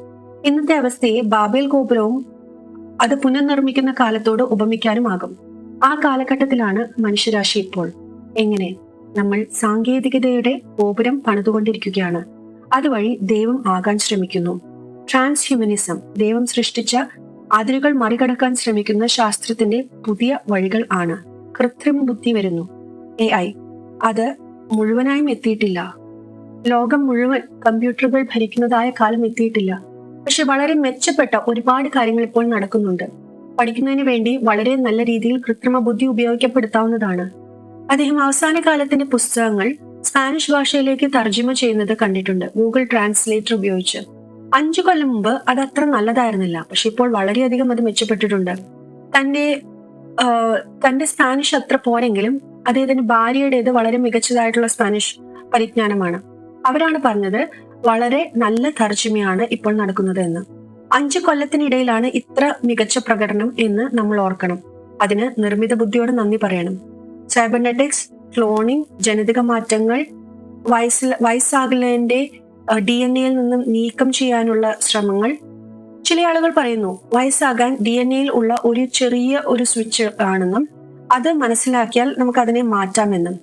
ഇന്നത്തെ അവസ്ഥയെ ബാബേൽ ഗോപുരവും അത് പുനർനിർമ്മിക്കുന്ന കാലത്തോട് ഉപമിക്കാനുമാകും. ആ കാലഘട്ടത്തിലാണ് മനുഷ്യരാശി ഇപ്പോൾ. എങ്ങനെ? നമ്മൾ സാങ്കേതികതയുടെ ഗോപുരം പണിതുകൊണ്ടിരിക്കുകയാണ്. അതുവഴി ദൈവം ആകാൻ ശ്രമിക്കുന്നു. ട്രാൻസ്ഹ്യൂമനിസം ദൈവം സൃഷ്ടിച്ച അതിരുകൾ മറികടക്കാൻ ശ്രമിക്കുന്ന ശാസ്ത്രത്തിന്റെ പുതിയ വഴികൾ ആണ്. കൃത്രിമ ബുദ്ധി വരുന്നു, AI. അത് മുഴുവനായും എത്തിയിട്ടില്ല. ലോകം മുഴുവൻ കമ്പ്യൂട്ടറുകൾ ഭരിക്കുന്നതായ കാലം എത്തിയിട്ടില്ല. പക്ഷെ വളരെ മെച്ചപ്പെട്ട ഒരുപാട് കാര്യങ്ങൾ ഇപ്പോൾ നടക്കുന്നുണ്ട്. പഠിക്കുന്നതിന് വേണ്ടി വളരെ നല്ല രീതിയിൽ കൃത്രിമ ബുദ്ധി ഉപയോഗിക്കപ്പെടുത്താവുന്നതാണ്. അദ്ദേഹം അവസാന കാലത്തിന്റെ പുസ്തകങ്ങൾ സ്പാനിഷ് ഭാഷയിലേക്ക് തർജ്ജിമ ചെയ്യുന്നത് കണ്ടിട്ടുണ്ട്, ഗൂഗിൾ ട്രാൻസ്ലേറ്റർ ഉപയോഗിച്ച്. 5 കൊല്ലം മുമ്പ് അത് അത്ര നല്ലതായിരുന്നില്ല. പക്ഷെ ഇപ്പോൾ വളരെയധികം അത് മെച്ചപ്പെട്ടിട്ടുണ്ട്. തന്റെ സ്പാനിഷ് അത്ര പോരെങ്കിലും അദ്ദേഹത്തിന്റെ ഭാര്യയുടേത് വളരെ മികച്ചതായിട്ടുള്ള സ്പാനിഷ് പരിജ്ഞാനമാണ്. അവരാണ് പറഞ്ഞത് വളരെ നല്ല തർജ്ജിമയാണ് ഇപ്പോൾ നടക്കുന്നത് എന്ന്. 5 കൊല്ലത്തിനിടയിലാണ് ഇത്ര മികച്ച പ്രകടനം എന്ന് നമ്മൾ ഓർക്കണം. അതിന് നിർമ്മിത ബുദ്ധിയോട് നന്ദി പറയണം. സൈബർനെറ്റിക്സ്, ക്ലോണിംഗ്, ജനിതക മാറ്റങ്ങൾ, വയസ്സാകലിന്റെ DNA നിന്നും നീക്കം ചെയ്യാനുള്ള ശ്രമങ്ങൾ. ചില ആളുകൾ പറയുന്നു വയസ്സാകാൻ DNA ഉള്ള ഒരു ചെറിയ സ്വിച്ച് ആണെന്നും അത് മനസ്സിലാക്കിയാൽ നമുക്ക് അതിനെ മാറ്റാമെന്നും.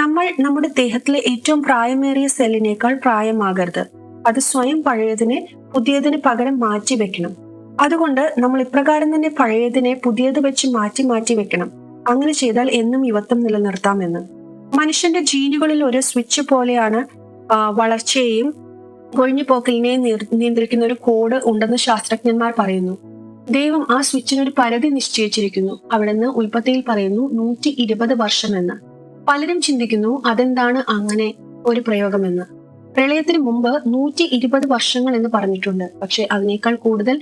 നമ്മൾ നമ്മുടെ ദേഹത്തിലെ ഏറ്റവും പ്രായമേറിയ സെല്ലിനേക്കാൾ പ്രായമാകരുത്. അത് സ്വയം പുതിയതിന് പകരം മാറ്റി വെക്കണം. അതുകൊണ്ട് നമ്മൾ ഇപ്രകാരം തന്നെ പഴയതിനെ പുതിയത് വെച്ച് മാറ്റി വെക്കണം. അങ്ങനെ ചെയ്താൽ എന്നും യുവത്വം നിലനിർത്താമെന്ന്. മനുഷ്യന്റെ ജീനുകളിൽ ഒരു സ്വിച്ച് പോലെയാണ് വളർച്ചയെയും കൊഴിഞ്ഞുപോക്കലിനെയും നിയന്ത്രിക്കുന്ന ഒരു കോഡ് ഉണ്ടെന്ന് ശാസ്ത്രജ്ഞന്മാർ പറയുന്നു. ദൈവം ആ സ്വിച്ചിനൊരു പരിധി നിശ്ചയിച്ചിരിക്കുന്നു. അവിടുന്ന് ഉൽപ്പത്തിയിൽ പറയുന്നു 120 വർഷമെന്ന്. പലരും ചിന്തിക്കുന്നു അതെന്താണ് അങ്ങനെ ഒരു പ്രയോഗമെന്ന്. പ്രളയത്തിന് മുമ്പ് 120 വർഷങ്ങൾ എന്ന് പറഞ്ഞിട്ടുണ്ട്. പക്ഷെ അതിനേക്കാൾ കൂടുതൽ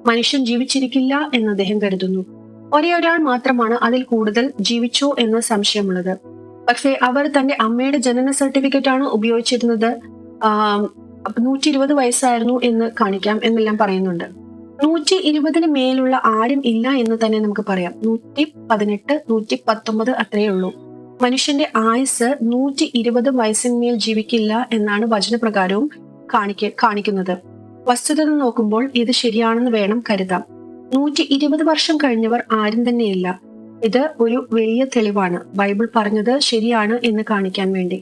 മനുഷ്യൻ ജീവിച്ചിരിക്കില്ല എന്ന് അദ്ദേഹം കരുതുന്നു. ഒരാൾ മാത്രമാണ് അതിൽ കൂടുതൽ ജീവിച്ചോ എന്ന് സംശയമുള്ളത്. പക്ഷേ അവർ തന്റെ അമ്മയുടെ ജനന സർട്ടിഫിക്കറ്റ് ആണ് ഉപയോഗിച്ചിരുന്നത്. 120 വയസ്സായിരുന്നു എന്ന് കാണിക്കാം എന്നെല്ലാം പറയുന്നുണ്ട്. 120 മേലുള്ള ആരും ഇല്ല എന്ന് തന്നെ നമുക്ക് പറയാം. 118, 119 അത്രയേ ഉള്ളൂ. മനുഷ്യന്റെ ആയുസ് 120 വയസ്സിന്മേൽ ജീവിക്കില്ല എന്നാണ് വചനപ്രകാരവും കാണിക്കുന്നത്. വസ്തുത നോക്കുമ്പോൾ ഇത് ശരിയാണെന്ന് വേണം കരുതാം. 120 വർഷം കഴിഞ്ഞവർ ആരും തന്നെയില്ല. ഇത് ഒരു വലിയ തെളിവാണ്. ബൈബിൾ പറഞ്ഞത് ശരിയാണ് എന്ന് കാണിക്കാൻ വേണ്ടി.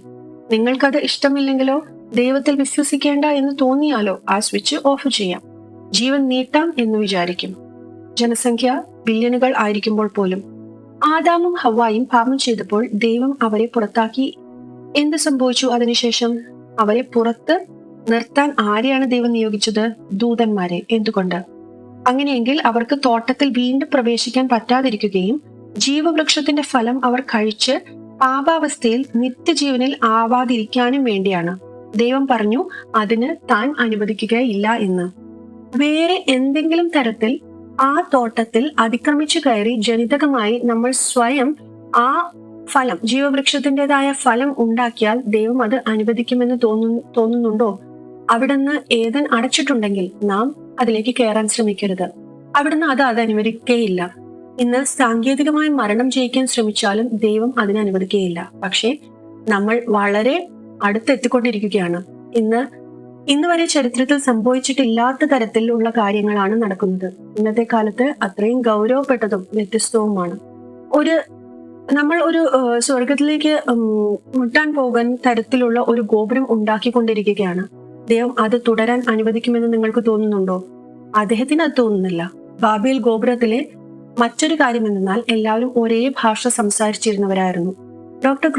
നിങ്ങൾക്കത് ഇഷ്ടമില്ലെങ്കിലോ ദൈവത്തിൽ വിശ്വസിക്കേണ്ട എന്ന് തോന്നിയാലോ ആ സ്വിച്ച് ഓഫ് ചെയ്യാം. ജീവൻ നീട്ടാം എന്ന് വിചാരിക്കും. ജനസംഖ്യ ബില്യണുകൾ ആയിരിക്കുമ്പോൾ പോലും. ആദാമും ഹവ്വായും പാപം ചെയ്തപ്പോൾ ദൈവം അവരെ പുറത്താക്കി. എന്ത് സംഭവിച്ചു അതിനുശേഷം? അവരെ പുറത്ത് നിർത്താൻ ആരെയാണ് ദൈവം നിയോഗിച്ചത്? ദൂതന്മാരെ. എന്തുകൊണ്ട്? അങ്ങനെയെങ്കിൽ അവർക്ക് തോട്ടത്തിൽ വീണ്ടും പ്രവേശിക്കാൻ പറ്റാതിരിക്കുകയും ജീവവൃക്ഷത്തിന്റെ ഫലം അവർ കഴിച്ച് പാപാവസ്ഥയിൽ നിത്യജീവനിൽ ആവാതിരിക്കാനും വേണ്ടിയാണ്. ദൈവം പറഞ്ഞു അതിന് താൻ അനുവദിക്കുകയില്ല എന്ന്. വേറെ എന്തെങ്കിലും തരത്തിൽ ആ തോട്ടത്തിൽ അതിക്രമിച്ചു കയറി ജനിതകമായി നമ്മൾ സ്വയം ആ ഫലം, ജീവവൃക്ഷത്തിൻ്റെതായ ഫലം ഉണ്ടാക്കിയാൽ ദൈവം അത് അനുവദിക്കുമെന്ന് തോന്നുന്നുണ്ടോ? അവിടുന്ന് ഏതൻ അടച്ചിട്ടുണ്ടെങ്കിൽ നാം അതിലേക്ക് കയറാൻ ശ്രമിക്കരുത്. അവിടുന്ന് അത് അനുവദിക്കുകയില്ല. ഇന്ന് സാങ്കേതികമായി മരണം ജയിക്കാൻ ശ്രമിച്ചാലും ദൈവം അതിനെ അനുവദിക്കുകയില്ല. പക്ഷേ നമ്മൾ വളരെ അടുത്തെത്തിക്കൊണ്ടിരിക്കുകയാണ്. ഇന്ന് ഇന്ന് വരെ ചരിത്രത്തിൽ സംഭവിച്ചിട്ടില്ലാത്ത തരത്തിലുള്ള കാര്യങ്ങളാണ് നടക്കുന്നത്. ഇന്നത്തെ കാലത്ത് അത്രയും ഗൗരവപ്പെട്ടതും വ്യത്യസ്തവുമാണ്. ഒരു നമ്മൾ ഒരു സ്വർഗത്തിലേക്ക് മുട്ടാൻ പോകാൻ തരത്തിലുള്ള ഒരു ഗോപുരം ഉണ്ടാക്കിക്കൊണ്ടിരിക്കുകയാണ്. ദൈവം അത് തുടരാൻ അനുവദിക്കുമെന്ന് നിങ്ങൾക്ക് തോന്നുന്നുണ്ടോ? അദ്ദേഹത്തിന് അത് തോന്നുന്നില്ല. ബാബേൽ ഗോപുരത്തിലെ മറ്റൊരു കാര്യം എന്തെന്നാൽ എല്ലാവരും ഒരേ ഭാഷ സംസാരിച്ചിരുന്നവരായിരുന്നു. ഡോക്ടർ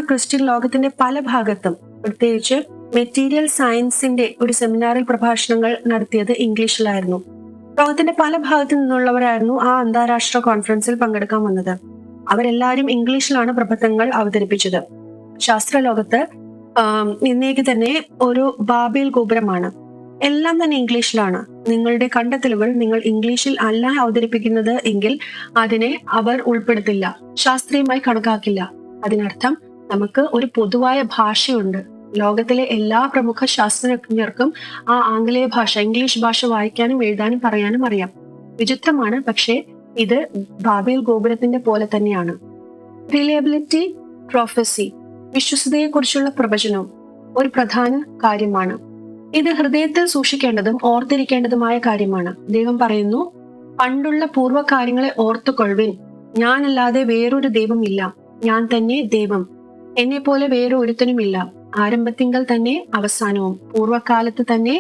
ക്രിസ്ത്യൻ ലോകത്തിന്റെ പല ഭാഗത്തും, പ്രത്യേകിച്ച് മെറ്റീരിയൽ സയൻസിന്റെ ഒരു സെമിനാറിൽ പ്രഭാഷണങ്ങൾ നടത്തിയത് ഇംഗ്ലീഷിലായിരുന്നു. ലോകത്തിന്റെ പല ഭാഗത്തു നിന്നുള്ളവരായിരുന്നു ആ അന്താരാഷ്ട്ര കോൺഫറൻസിൽ പങ്കെടുക്കാൻ വന്നത്. അവരെല്ലാവരും ഇംഗ്ലീഷിലാണ് പ്രബന്ധങ്ങൾ അവതരിപ്പിച്ചത്. ശാസ്ത്രലോകത്ത് ഇന്നേക്ക് തന്നെ ഒരു ബാബേൽ ഗോപുരമാണ്. എല്ലാം തന്നെ ഇംഗ്ലീഷിലാണ്. നിങ്ങളുടെ കണ്ടെത്തലുകൾ നിങ്ങൾ ഇംഗ്ലീഷിൽ അല്ല അവതരിപ്പിക്കുന്നത് എങ്കിൽ അതിനെ അവർ ഉൾപ്പെടുത്തില്ല, ശാസ്ത്രീയമായി കണക്കാക്കില്ല. അതിനർത്ഥം നമുക്ക് ഒരു പൊതുവായ ഭാഷയുണ്ട്. ലോകത്തിലെ എല്ലാ പ്രമുഖ ശാസ്ത്രജ്ഞർക്കും ആ ആംഗലേയ ഭാഷ, ഇംഗ്ലീഷ് ഭാഷ വായിക്കാനും എഴുതാനും പറയാനും അറിയാം. വിചിത്രമാണ്, പക്ഷേ ഇത് ബാബേൽ ഗോപുരത്തിന്റെ പോലെ തന്നെയാണ്. റിലയബിലിറ്റി പ്രൊഫസി, വിശ്വസതയെക്കുറിച്ചുള്ള പ്രവചനവും ഒരു പ്രധാന കാര്യമാണ്. ഇത് ഹൃദയത്തിൽ സൂക്ഷിക്കേണ്ടതും ഓർത്തിരിക്കേണ്ടതുമായ കാര്യമാണ്. ദൈവം പറയുന്നു, പണ്ടുള്ള പൂർവ്വ കാര്യങ്ങളെ ഓർത്തുകൊള്ളുവിൻ. ഞാനല്ലാതെ വേറൊരു ദൈവം ഇല്ല. ഞാൻ തന്നെ ദൈവം. എന്നെ പോലെ വേറെ ഒരുത്തനുമില്ല. ആരംഭത്തിങ്കൽ തന്നെ അവസാനവും പൂർവ്വകാലത്ത് തന്നെ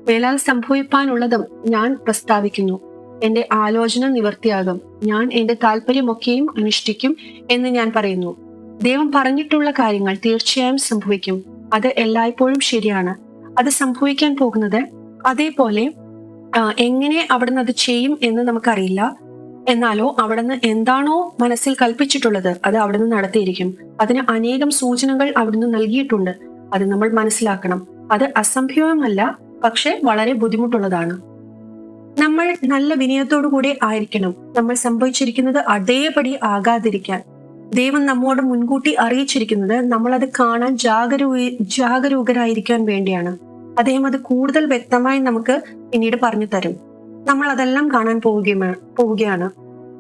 മേലാൽ സംഭവിപ്പാനുള്ളതും ഞാൻ പ്രസ്താവിക്കുന്നു. എന്റെ ആലോചന നിവർത്തിയാകും. ഞാൻ എന്റെ താല്പര്യമൊക്കെയും അനുഷ്ഠിക്കും എന്ന് ഞാൻ പറയുന്നു. ദൈവം പറഞ്ഞിട്ടുള്ള കാര്യങ്ങൾ തീർച്ചയായും സംഭവിക്കും. അത് എല്ലായ്പ്പോഴും ശരിയാണ്. അത് സംഭവിക്കാൻ പോകുന്നത് അതേപോലെ എങ്ങനെ അവിടുന്ന് അത് ചെയ്യും എന്ന് നമുക്കറിയില്ല. എന്നാലോ അവിടുന്ന് എന്താണോ മനസ്സിൽ കൽപ്പിച്ചിട്ടുള്ളത് അത് അവിടുന്ന് നടത്തിയിരിക്കും. അതിന് അനേകം സൂചനകൾ അവിടുന്ന് നൽകിയിട്ടുണ്ട്. അത് നമ്മൾ മനസ്സിലാക്കണം. അത് അസംഭവമല്ല, പക്ഷെ വളരെ ബുദ്ധിമുട്ടുള്ളതാണ്. നമ്മൾ നല്ല വിനയത്തോടു കൂടി ആയിരിക്കണം. നമ്മൾ സംഭവിച്ചിരിക്കുന്നത് അതേപടി ആകാതിരിക്കാൻ. ദൈവം നമ്മോട് മുൻകൂട്ടി അറിയിച്ചിരിക്കുന്നത് നമ്മളത് കാണാൻ ജാഗരൂകരായിരിക്കാൻ വേണ്ടിയാണ്. അദ്ദേഹം അത് കൂടുതൽ വ്യക്തമായി നമുക്ക് പിന്നീട് പറഞ്ഞു തരും. നമ്മൾ അതെല്ലാം കാണാൻ പോവുകയാണ്.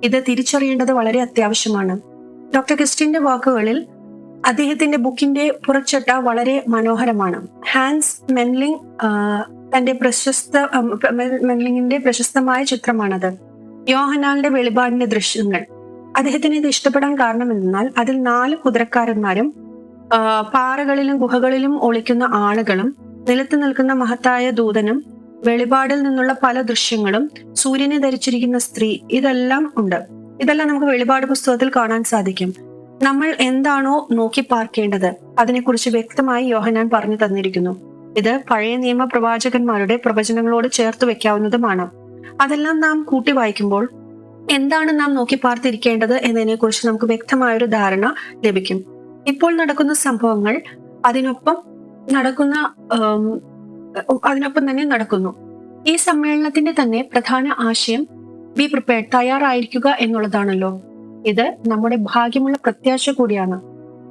ഇത് തിരിച്ചറിയേണ്ടത് വളരെ അത്യാവശ്യമാണ്. ഡോക്ടർ ക്രിസ്റ്റിന്റെ വാക്കുകളിൽ അദ്ദേഹത്തിന്റെ ബുക്കിന്റെ പുറച്ചട്ട വളരെ മനോഹരമാണ്. ഹാൻസ് മെൻലിംഗ് മെൻലിംഗിന്റെ പ്രശസ്തമായ ചിത്രമാണത്. യോഹന്നാന്റെ വെളിപാടിന്റെ ദൃശ്യങ്ങൾ. അദ്ദേഹത്തിന് ഇത് ഇഷ്ടപ്പെടാൻ കാരണം എന്തെന്നാൽ അതിൽ 4 കുതിരക്കാരന്മാരും പാറകളിലും ഗുഹകളിലും ഒളിക്കുന്ന ആളുകളും നിലത്ത് നിൽക്കുന്ന മഹത്തായ ദൂതനും വെളിപാടിൽ നിന്നുള്ള പല ദൃശ്യങ്ങളും സൂര്യനെ ധരിച്ചിരിക്കുന്ന സ്ത്രീ, ഇതെല്ലാം ഉണ്ട്. ഇതെല്ലാം നമുക്ക് വെളിപാട് പുസ്തകത്തിൽ കാണാൻ സാധിക്കും. നമ്മൾ എന്താണോ നോക്കി പാർക്കേണ്ടത് അതിനെക്കുറിച്ച് വ്യക്തമായി യോഹന്നാൻ പറഞ്ഞു തന്നിരിക്കുന്നു. ഇത് പഴയ നിയമ പ്രവാചകന്മാരുടെ പ്രവചനങ്ങളോട് ചേർത്ത് വെക്കാവുന്നതുമാണ്. അതെല്ലാം നാം കൂട്ടി വായിക്കുമ്പോൾ എന്താണ് നാം നോക്കി പാർത്തിരിക്കേണ്ടത് എന്നതിനെ കുറിച്ച് നമുക്ക് വ്യക്തമായൊരു ധാരണ ലഭിക്കും. ഇപ്പോൾ നടക്കുന്ന സംഭവങ്ങൾ അതിനൊപ്പം തന്നെ നടക്കുന്നു. ഈ സമ്മേളനത്തിന്റെ തന്നെ പ്രധാന ആശയം ബി പ്രിപ്പയർഡ്, തയ്യാറായിരിക്കുക എന്നുള്ളതാണല്ലോ. ഇത് നമ്മുടെ ഭാഗ്യമുള്ള പ്രത്യാശ കൂടിയാണ്.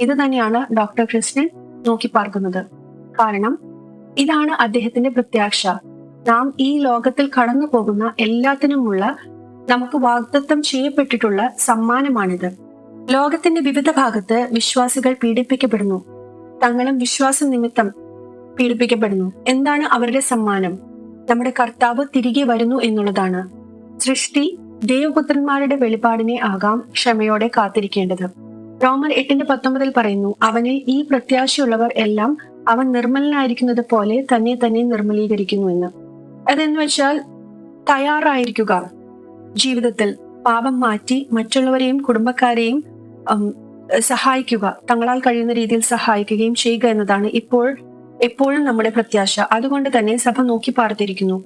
ഇത് തന്നെയാണ് ഡോക്ടർ ക്രിസ്ത്യൻ നോക്കി പാർക്കുന്നത്. കാരണം ഇതാണ് അദ്ദേഹത്തിന്റെ പ്രത്യാശ. നാം ഈ ലോകത്തിൽ കടന്നു പോകുന്ന എല്ലാത്തിനുമുള്ള നമുക്ക് വാഗ്ദത്തം ചെയ്യപ്പെട്ടിട്ടുള്ള സമ്മാനമാണിത്. ലോകത്തിന്റെ വിവിധ ഭാഗത്ത് വിശ്വാസികൾ പീഡിപ്പിക്കപ്പെടുന്നു. തങ്ങളും വിശ്വാസ നിമിത്തം പീഡിപ്പിക്കപ്പെടുന്നു. എന്താണ് അവരുടെ സമ്മാനം? നമ്മുടെ കർത്താവ് തിരികെ വരുന്നു എന്നുള്ളതാണ്. സൃഷ്ടി ദേവപുത്രന്മാരുടെ വെളിപാടിനെ ആകാം ക്ഷമയോടെ കാത്തിരിക്കേണ്ടത്. റോമർ 8:19 പറയുന്നു, അവനിൽ ഈ പ്രത്യാശയുള്ളവർ എല്ലാം അവൻ നിർമ്മലനായിരിക്കുന്നത് പോലെ തന്നെ നിർമ്മലീകരിക്കുന്നു എന്ന്. അതെന്ന് വെച്ചാൽ തയ്യാറായിരിക്കുക. ജീവിതത്തിൽ പാപം മാറ്റി മറ്റുള്ളവരെയും കുടുംബക്കാരെയും സഹായിക്കുക, തങ്ങളാൽ കഴിയുന്ന രീതിയിൽ സഹായിക്കുകയും ചെയ്യുക എന്നതാണ് എപ്പോഴും നമ്മുടെ പ്രത്യാശ. അതുകൊണ്ട് തന്നെ സഭ നോക്കി പാർത്തിരിക്കുന്നു.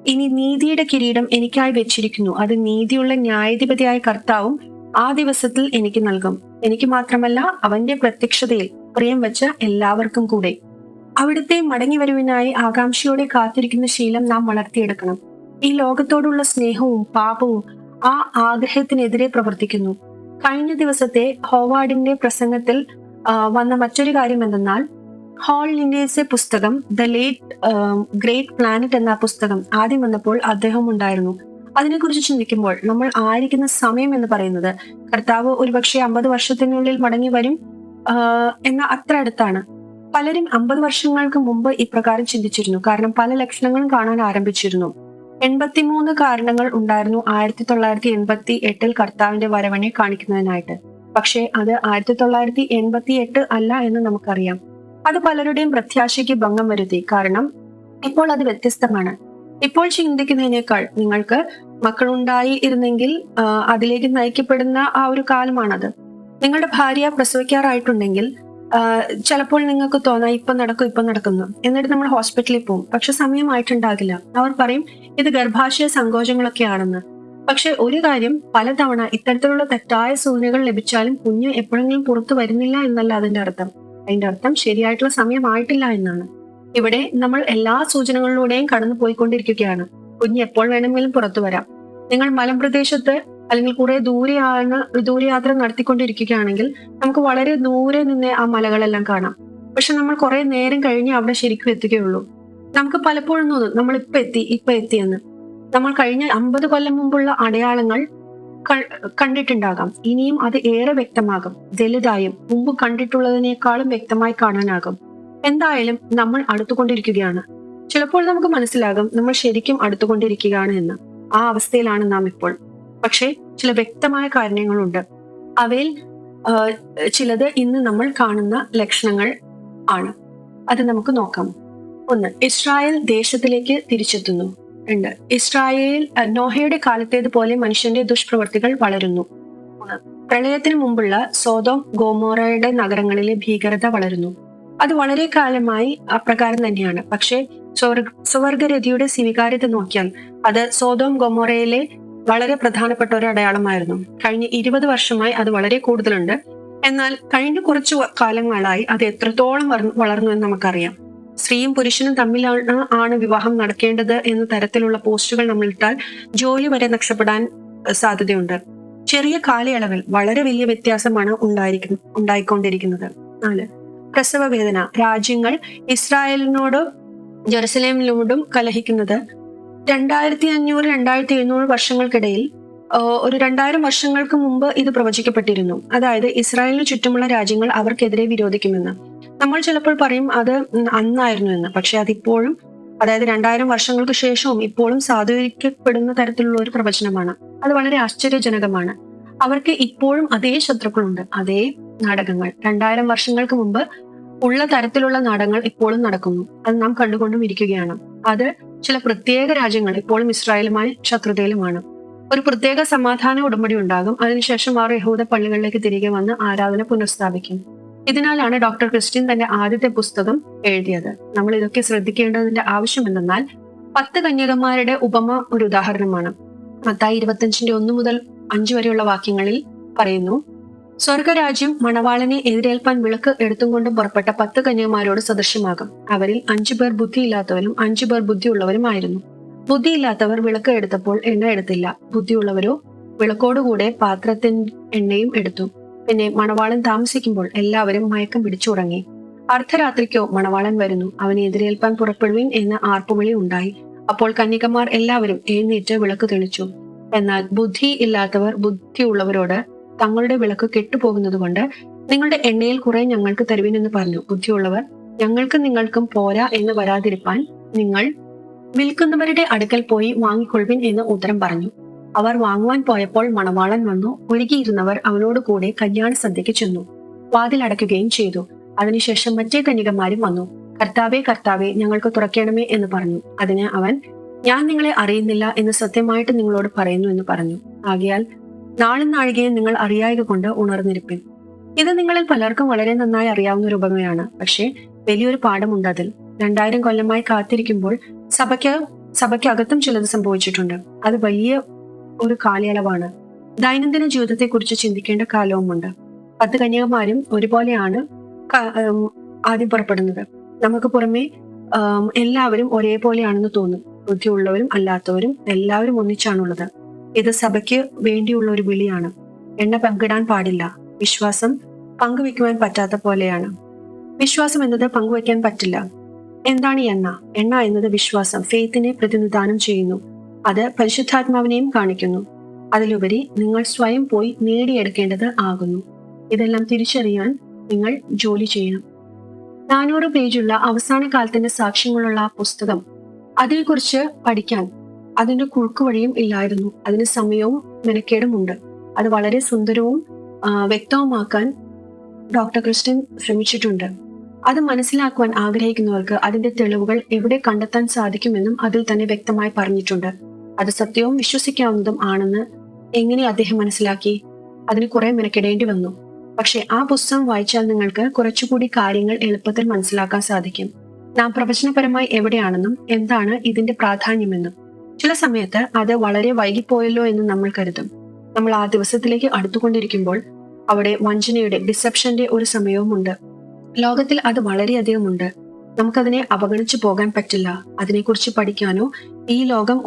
ഇനി നീതിയുടെ കിരീടം എനിക്കായി വെച്ചിരിക്കുന്നു. അത് നീതിയുള്ള ന്യായാധിപതിയായ കർത്താവും ആ ദിവസത്തിൽ എനിക്ക് നൽകും. എനിക്ക് മാത്രമല്ല, അവന്റെ പ്രത്യക്ഷതയിൽ പ്രിയം വെച്ച എല്ലാവർക്കും കൂടെ. അവിടുത്തെ മടങ്ങി വരവിനായി ആകാംക്ഷയോടെ കാത്തിരിക്കുന്ന ശീലം നാം വളർത്തിയെടുക്കണം. ഈ ലോകത്തോടുള്ള സ്നേഹവും പാപവും ആ ആഗ്രഹത്തിനെതിരെ പ്രവർത്തിക്കുന്നു. കഴിഞ്ഞ ദിവസത്തെ ഹോവാർഡിന്റെ പ്രസംഗത്തിൽ വന്ന മറ്റൊരു കാര്യം എന്തെന്നാൽ, ഹോൾ ലിൻഡേഴ്സിന്റെ പുസ്തകം ദ ഗ്രേറ്റ് പ്ലാനറ്റ് എന്ന പുസ്തകം ആദ്യം വന്നപ്പോൾ അദ്ദേഹം ഉണ്ടായിരുന്നു. അതിനെക്കുറിച്ച് ചിന്തിക്കുമ്പോൾ നമ്മൾ ആയിരിക്കുന്ന സമയം എന്ന് പറയുന്നത്, കർത്താവ് ഒരുപക്ഷെ 50 വർഷത്തിനുള്ളിൽ മടങ്ങി വരും. എന്ന അത്ര അടുത്താണ്. പലരും 50 വർഷങ്ങൾക്ക് മുമ്പ് ഇപ്രകാരം ചിന്തിച്ചിരുന്നു. കാരണം പല ലക്ഷണങ്ങളും കാണാൻ ആരംഭിച്ചിരുന്നു. 83 കാരണങ്ങൾ ഉണ്ടായിരുന്നു 1988 കർത്താവിന്റെ വരവനെ കാണിക്കുന്നതിനായിട്ട്. പക്ഷേ അത് 1988 അല്ല എന്ന് നമുക്കറിയാം. അത് പലരുടെയും പ്രത്യാശയ്ക്ക് ഭംഗം വരുത്തി. കാരണം ഇപ്പോൾ അത് വ്യത്യസ്തമാണ്. ഇപ്പോൾ ചിന്തിക്കുന്നതിനേക്കാൾ നിങ്ങൾക്ക് മക്കളുണ്ടായി ഇരുന്നെങ്കിൽ അതിലേക്ക് നയിക്കപ്പെടുന്ന ആ ഒരു കാലമാണത്. നിങ്ങളുടെ ഭാര്യ പ്രസവിക്കാറായിട്ടുണ്ടെങ്കിൽ ചിലപ്പോൾ നിങ്ങൾക്ക് തോന്നാം ഇപ്പൊ നടക്കുന്നു. എന്നിട്ട് നമ്മൾ ഹോസ്പിറ്റലിൽ പോകും. പക്ഷെ സമയമായിട്ടുണ്ടാകില്ല. അവർ പറയും ഇത് ഗർഭാശയ സങ്കോചങ്ങളൊക്കെ ആണെന്ന്. പക്ഷെ ഒരു കാര്യം, പലതവണ ഇത്തരത്തിലുള്ള തെറ്റായ സൂചനകൾ ലഭിച്ചാലും കുഞ്ഞ് എപ്പോഴെങ്കിലും പുറത്തു വരുന്നില്ല എന്നല്ല അതിന്റെ അർത്ഥം. അതിന്റെ അർത്ഥം ശരിയായിട്ടുള്ള സമയമായിട്ടില്ല എന്നാണ്. ഇവിടെ നമ്മൾ എല്ലാ സൂചനകളിലൂടെയും കടന്നു പോയിക്കൊണ്ടിരിക്കുകയാണ്. കുഞ്ഞ് എപ്പോൾ വേണമെങ്കിലും പുറത്തു വരാം. നിങ്ങൾ മലമ്പ്രദേശത്ത് അല്ലെങ്കിൽ കുറെ ദൂരയാത്ര നടത്തിക്കൊണ്ടിരിക്കുകയാണെങ്കിൽ നമുക്ക് വളരെ ദൂരെ നിന്ന് ആ മലകളെല്ലാം കാണാം. പക്ഷെ നമ്മൾ കുറെ നേരം കഴിഞ്ഞ് അവിടെ ശരിക്കും എത്തുകയുള്ളൂ. നമുക്ക് പലപ്പോഴും തോന്നും നമ്മൾ ഇപ്പൊ എത്തിയെന്ന്. നമ്മൾ കഴിഞ്ഞ 50 കൊല്ലം മുമ്പുള്ള അടയാളങ്ങൾ കണ്ടിട്ടുണ്ടാകാം. ഇനിയും അത് ഏറെ വ്യക്തമാകും. വലുതായും മുമ്പ് കണ്ടിട്ടുള്ളതിനേക്കാളും വ്യക്തമായി കാണാനാകും. എന്തായാലും നമ്മൾ അടുത്തുകൊണ്ടിരിക്കുകയാണ്. ചിലപ്പോൾ നമുക്ക് മനസ്സിലാകും നമ്മൾ ശരിക്കും അടുത്തുകൊണ്ടിരിക്കുകയാണ് എന്ന്. ആ അവസ്ഥയിലാണ് നാം ഇപ്പോൾ. പക്ഷേ ചില വ്യക്തമായ കാരണങ്ങളുണ്ട്. അവയിൽ ചിലത് ഇന്ന് നമ്മൾ കാണുന്ന ലക്ഷണങ്ങൾ ആണ്. അത് നമുക്ക് നോക്കാം. 1. ഇസ്രായേൽ ദേശത്തിലേക്ക് തിരിച്ചെത്തുന്നു. 2. ഇസ്രായേൽ നോഹയുടെ കാലത്തേതുപോലെ മനുഷ്യന്റെ ദുഷ്പ്രവർത്തികൾ വളരുന്നു. 3. പ്രളയത്തിന് മുമ്പുള്ള സോദോം ഗോമോറയുടെ നഗരങ്ങളിലെ ഭീകരത വളരുന്നു. അത് വളരെ കാലമായി അപ്രകാരം തന്നെയാണ്. പക്ഷേ സ്വർഗരതിയുടെ സ്വീകാര്യത നോക്കിയാൽ അത് സോദോം ഗൊമോറയിലെ വളരെ പ്രധാനപ്പെട്ട ഒരു അടയാളമായിരുന്നു. കഴിഞ്ഞ 20 വർഷമായി അത് വളരെ കൂടുതലുണ്ട്. എന്നാൽ കഴിഞ്ഞ കുറച്ചു കാലങ്ങളായി അത് എത്രത്തോളം വളർന്നു എന്ന് നമുക്കറിയാം. സ്ത്രീയും പുരുഷനും തമ്മിലാണ് വിവാഹം നടക്കേണ്ടത് എന്ന തരത്തിലുള്ള പോസ്റ്റുകൾ നമ്മൾ ഇട്ടാൽ ജോലി വരെ നഷ്ടപ്പെടാൻ സാധ്യതയുണ്ട്. ചെറിയ കാലയളവിൽ വളരെ വലിയ വ്യത്യാസമാണ് ഉണ്ടായിക്കൊണ്ടിരിക്കുന്നത്. 4. പ്രസവ വേദന. രാജ്യങ്ങൾ ഇസ്രായേലിനോടും ജെറുസലേമിനോടും കലഹിക്കുന്നത് 2500-2700 വർഷങ്ങൾക്കിടയിൽ ഒരു 2000 വർഷങ്ങൾക്ക് മുമ്പ് ഇത് പ്രവചിക്കപ്പെട്ടിരുന്നു. അതായത് ഇസ്രായേലിന് ചുറ്റുമുള്ള രാജ്യങ്ങൾ അവർക്കെതിരെ വിരോധിക്കുമെന്ന്. നമ്മൾ ചിലപ്പോൾ പറയും അത് അന്നായിരുന്നു എന്ന്. പക്ഷെ അതിപ്പോഴും, അതായത് 2000 വർഷങ്ങൾക്ക് ശേഷവും ഇപ്പോഴും സാധൂകരിക്കപ്പെടുന്ന തരത്തിലുള്ള ഒരു പ്രവചനമാണ്. അത് വളരെ ആശ്ചര്യജനകമാണ്. അവർക്ക് ഇപ്പോഴും അതേ ശത്രുക്കളുണ്ട്, അതേ നാടകങ്ങൾ. 2000 വർഷങ്ങൾക്ക് മുമ്പ് ഉള്ള തരത്തിലുള്ള നാടകങ്ങൾ ഇപ്പോഴും നടക്കുന്നു. അത് നാം കണ്ടുകൊണ്ടും ഇരിക്കുകയാണ്. അത് ചില പ്രത്യേക രാജ്യങ്ങൾ ഇപ്പോഴും ഇസ്രായേലുമായി ശത്രുതയിലുമാണ്. ഒരു പ്രത്യേക സമാധാന ഉടമ്പടി ഉണ്ടാകും. അതിനുശേഷം അവർ യഹൂദ പള്ളികളിലേക്ക് തിരികെ വന്ന് ആരാധന പുനഃസ്ഥാപിക്കും. ഇതിനാലാണ് ഡോക്ടർ ക്രിസ്ത്യൻ തന്റെ ആദ്യത്തെ പുസ്തകം എഴുതിയത്. നമ്മൾ ഇതൊക്കെ ശ്രദ്ധിക്കേണ്ടതിന്റെ ആവശ്യം എന്തെന്നാൽ 10 കന്യകമാരുടെ ഉപമ ഒരു ഉദാഹരണമാണ്. മത്തായി 25:1 മുതൽ 5 വരെയുള്ള വാക്യങ്ങളിൽ പറയുന്നു, സ്വർഗരാജ്യം മണവാളനെ എതിരേൽപ്പാൻ വിളക്ക് എടുത്തും കൊണ്ട് പുറപ്പെട്ട 10 കന്യകമാരോട് സദൃശ്യമാകും. അവരിൽ 5 പേർ ബുദ്ധിയില്ലാത്തവരും 5 പേർ ബുദ്ധിയുള്ളവരുമായിരുന്നു. ബുദ്ധിയില്ലാത്തവർ വിളക്ക് എടുത്തപ്പോൾ എണ്ണ എടുത്തില്ല. ബുദ്ധിയുള്ളവരോ വിളക്കോടുകൂടെ പാത്രത്തിൻ എണ്ണയും എടുത്തു. പിന്നെ മണവാളൻ താമസിക്കുമ്പോൾ എല്ലാവരും മയക്കം പിടിച്ചുറങ്ങി. അർദ്ധരാത്രിക്കോ മണവാളൻ വരുന്നു, അവനെ എതിരേൽപ്പാൻ പുറപ്പെടുവിൻ എന്ന ആർപ്പുവിളി ഉണ്ടായി. അപ്പോൾ കന്യകമാർ എല്ലാവരും എഴുന്നേറ്റ് വിളക്ക് തെളിച്ചു. എന്നാൽ ബുദ്ധി ഇല്ലാത്തവർ ബുദ്ധിയുള്ളവരോട് തങ്ങളുടെ വിളക്ക് കെട്ടുപോകുന്നത് കൊണ്ട് നിങ്ങളുടെ എണ്ണയിൽ കുറെ ഞങ്ങൾക്ക് തരുവിനെന്ന് പറഞ്ഞു. ബുദ്ധിയുള്ളവർ ഞങ്ങൾക്കും നിങ്ങൾക്കും പോരാ എന്ന് വരാതിരിപ്പാൻ നിങ്ങൾ വിൽക്കുന്നവരുടെ അടുക്കൽ പോയി വാങ്ങിക്കൊള്ളുവിൻ എന്ന് ഉത്തരം പറഞ്ഞു. അവർ വാങ്ങുവാൻ പോയപ്പോൾ മണവാളൻ വന്നു. ഒരുങ്ങിയിരുന്നവർ അവനോട് കൂടെ കല്യാണ സദ്യക്ക് ചെന്നു. വാതിൽ അടയ്ക്കുകയും ചെയ്തു. അതിനുശേഷം മറ്റേ കന്യകമാരും വന്നു. കർത്താവേ കർത്താവേ, ഞങ്ങൾക്ക് തുറക്കണമേ എന്ന് പറഞ്ഞു. അതിന് അവൻ, ഞാൻ നിങ്ങളെ അറിയുന്നില്ല എന്ന് സത്യമായിട്ട് നിങ്ങളോട് പറയുന്നു എന്ന് പറഞ്ഞു. ആകയാൽ നാളും നാഴികയും നിങ്ങൾ അറിയായക കൊണ്ട് ഉണർന്നിരിപ്പിൻ. ഇത് നിങ്ങളിൽ പലർക്കും വളരെ നന്നായി അറിയാവുന്ന ഒരു ഉപമയാണ്. പക്ഷേ വലിയൊരു പാഠമുണ്ട് അതിൽ. 2000 കൊല്ലമായി കാത്തിരിക്കുമ്പോൾ സഭയ്ക്കകത്തും ചിലത് സംഭവിച്ചിട്ടുണ്ട്. അത് വലിയ ഒരു കാലയളവാണ്. ദൈനംദിന ജീവിതത്തെ കുറിച്ച് ചിന്തിക്കേണ്ട കാലവുമുണ്ട്. 10 കന്യകമാരും ഒരുപോലെയാണ് ആദ്യം പുറപ്പെടുന്നത്. നമുക്ക് പുറമെ എല്ലാവരും ഒരേപോലെയാണെന്ന് തോന്നും. ബുദ്ധിയുള്ളവരും അല്ലാത്തവരും എല്ലാവരും ഒന്നിച്ചാണുള്ളത്. ഇത് സഭയ്ക്ക് വേണ്ടിയുള്ള ഒരു വിളിയാണ്. എണ്ണ പങ്കിടാൻ പാടില്ല. വിശ്വാസം പങ്കുവെക്കുവാൻ പറ്റാത്ത പോലെയാണ്. വിശ്വാസം എന്നത് പങ്കുവെക്കാൻ പറ്റില്ല. എന്താണ് എണ്ണ? എണ്ണ എന്നത് വിശ്വാസം, ഫെയ്ത്തിനെ പ്രതിനിധാനം ചെയ്യുന്നു. അത് പരിശുദ്ധാത്മാവിനെയും കാണിക്കുന്നു. അതിലുപരി നിങ്ങൾ സ്വയം പോയി നേടിയെടുക്കേണ്ടത് ആകുന്നു. ഇതെല്ലാം തിരിച്ചറിയാൻ നിങ്ങൾ ജോലി ചെയ്യണം. 400 പേജുള്ള അവസാന കാലത്തിന്റെ സാക്ഷ്യങ്ങളുള്ള ആ പുസ്തകം, അതിനെക്കുറിച്ച് പഠിക്കാൻ അതിന്റെ കുറുക്കുവഴിയും ഇല്ലായിരുന്നു. അതിന് സമയവും മെനക്കേടുമുണ്ട്. അത് വളരെ സുന്ദരവും വ്യക്തവുമാക്കാൻ ഡോക്ടർ ക്രിസ്ത്യൻ ശ്രമിച്ചിട്ടുണ്ട്. അത് മനസ്സിലാക്കുവാൻ ആഗ്രഹിക്കുന്നവർക്ക് അതിന്റെ തെളിവുകൾ എവിടെ കണ്ടെത്താൻ സാധിക്കുമെന്നും അതിൽ തന്നെ വ്യക്തമായി പറഞ്ഞിട്ടുണ്ട്. അത് സത്യവും വിശ്വസിക്കാവുന്നതും ആണെന്ന് എങ്ങനെ അദ്ദേഹം മനസ്സിലാക്കി? അതിന് കുറെ മെനക്കെടേണ്ടി വന്നു. പക്ഷെ ആ പുസ്തകം വായിച്ചാൽ നിങ്ങൾക്ക് കുറച്ചുകൂടി കാര്യങ്ങൾ എളുപ്പത്തിൽ മനസ്സിലാക്കാൻ സാധിക്കും. നാം പ്രവചനപരമായി എവിടെയാണെന്നും എന്താണ് ഇതിന്റെ പ്രാധാന്യമെന്നും. ചില സമയത്ത് അത് വളരെ വൈകിപ്പോയല്ലോ എന്ന് നമ്മൾ കരുതും. നമ്മൾ ആ ദിവസത്തിലേക്ക് അടുത്തുകൊണ്ടിരിക്കുമ്പോൾ അവിടെ വഞ്ചനയുടെ, ഡിസെപ്ഷന്റെ ഒരു സമയവുമുണ്ട്. ലോകത്തിൽ അത് വളരെയധികം ഉണ്ട്. നമുക്കതിനെ അവഗണിച്ചു പോകാൻ പറ്റില്ല. അതിനെക്കുറിച്ച് പഠിക്കാനോ ഈ ലോകം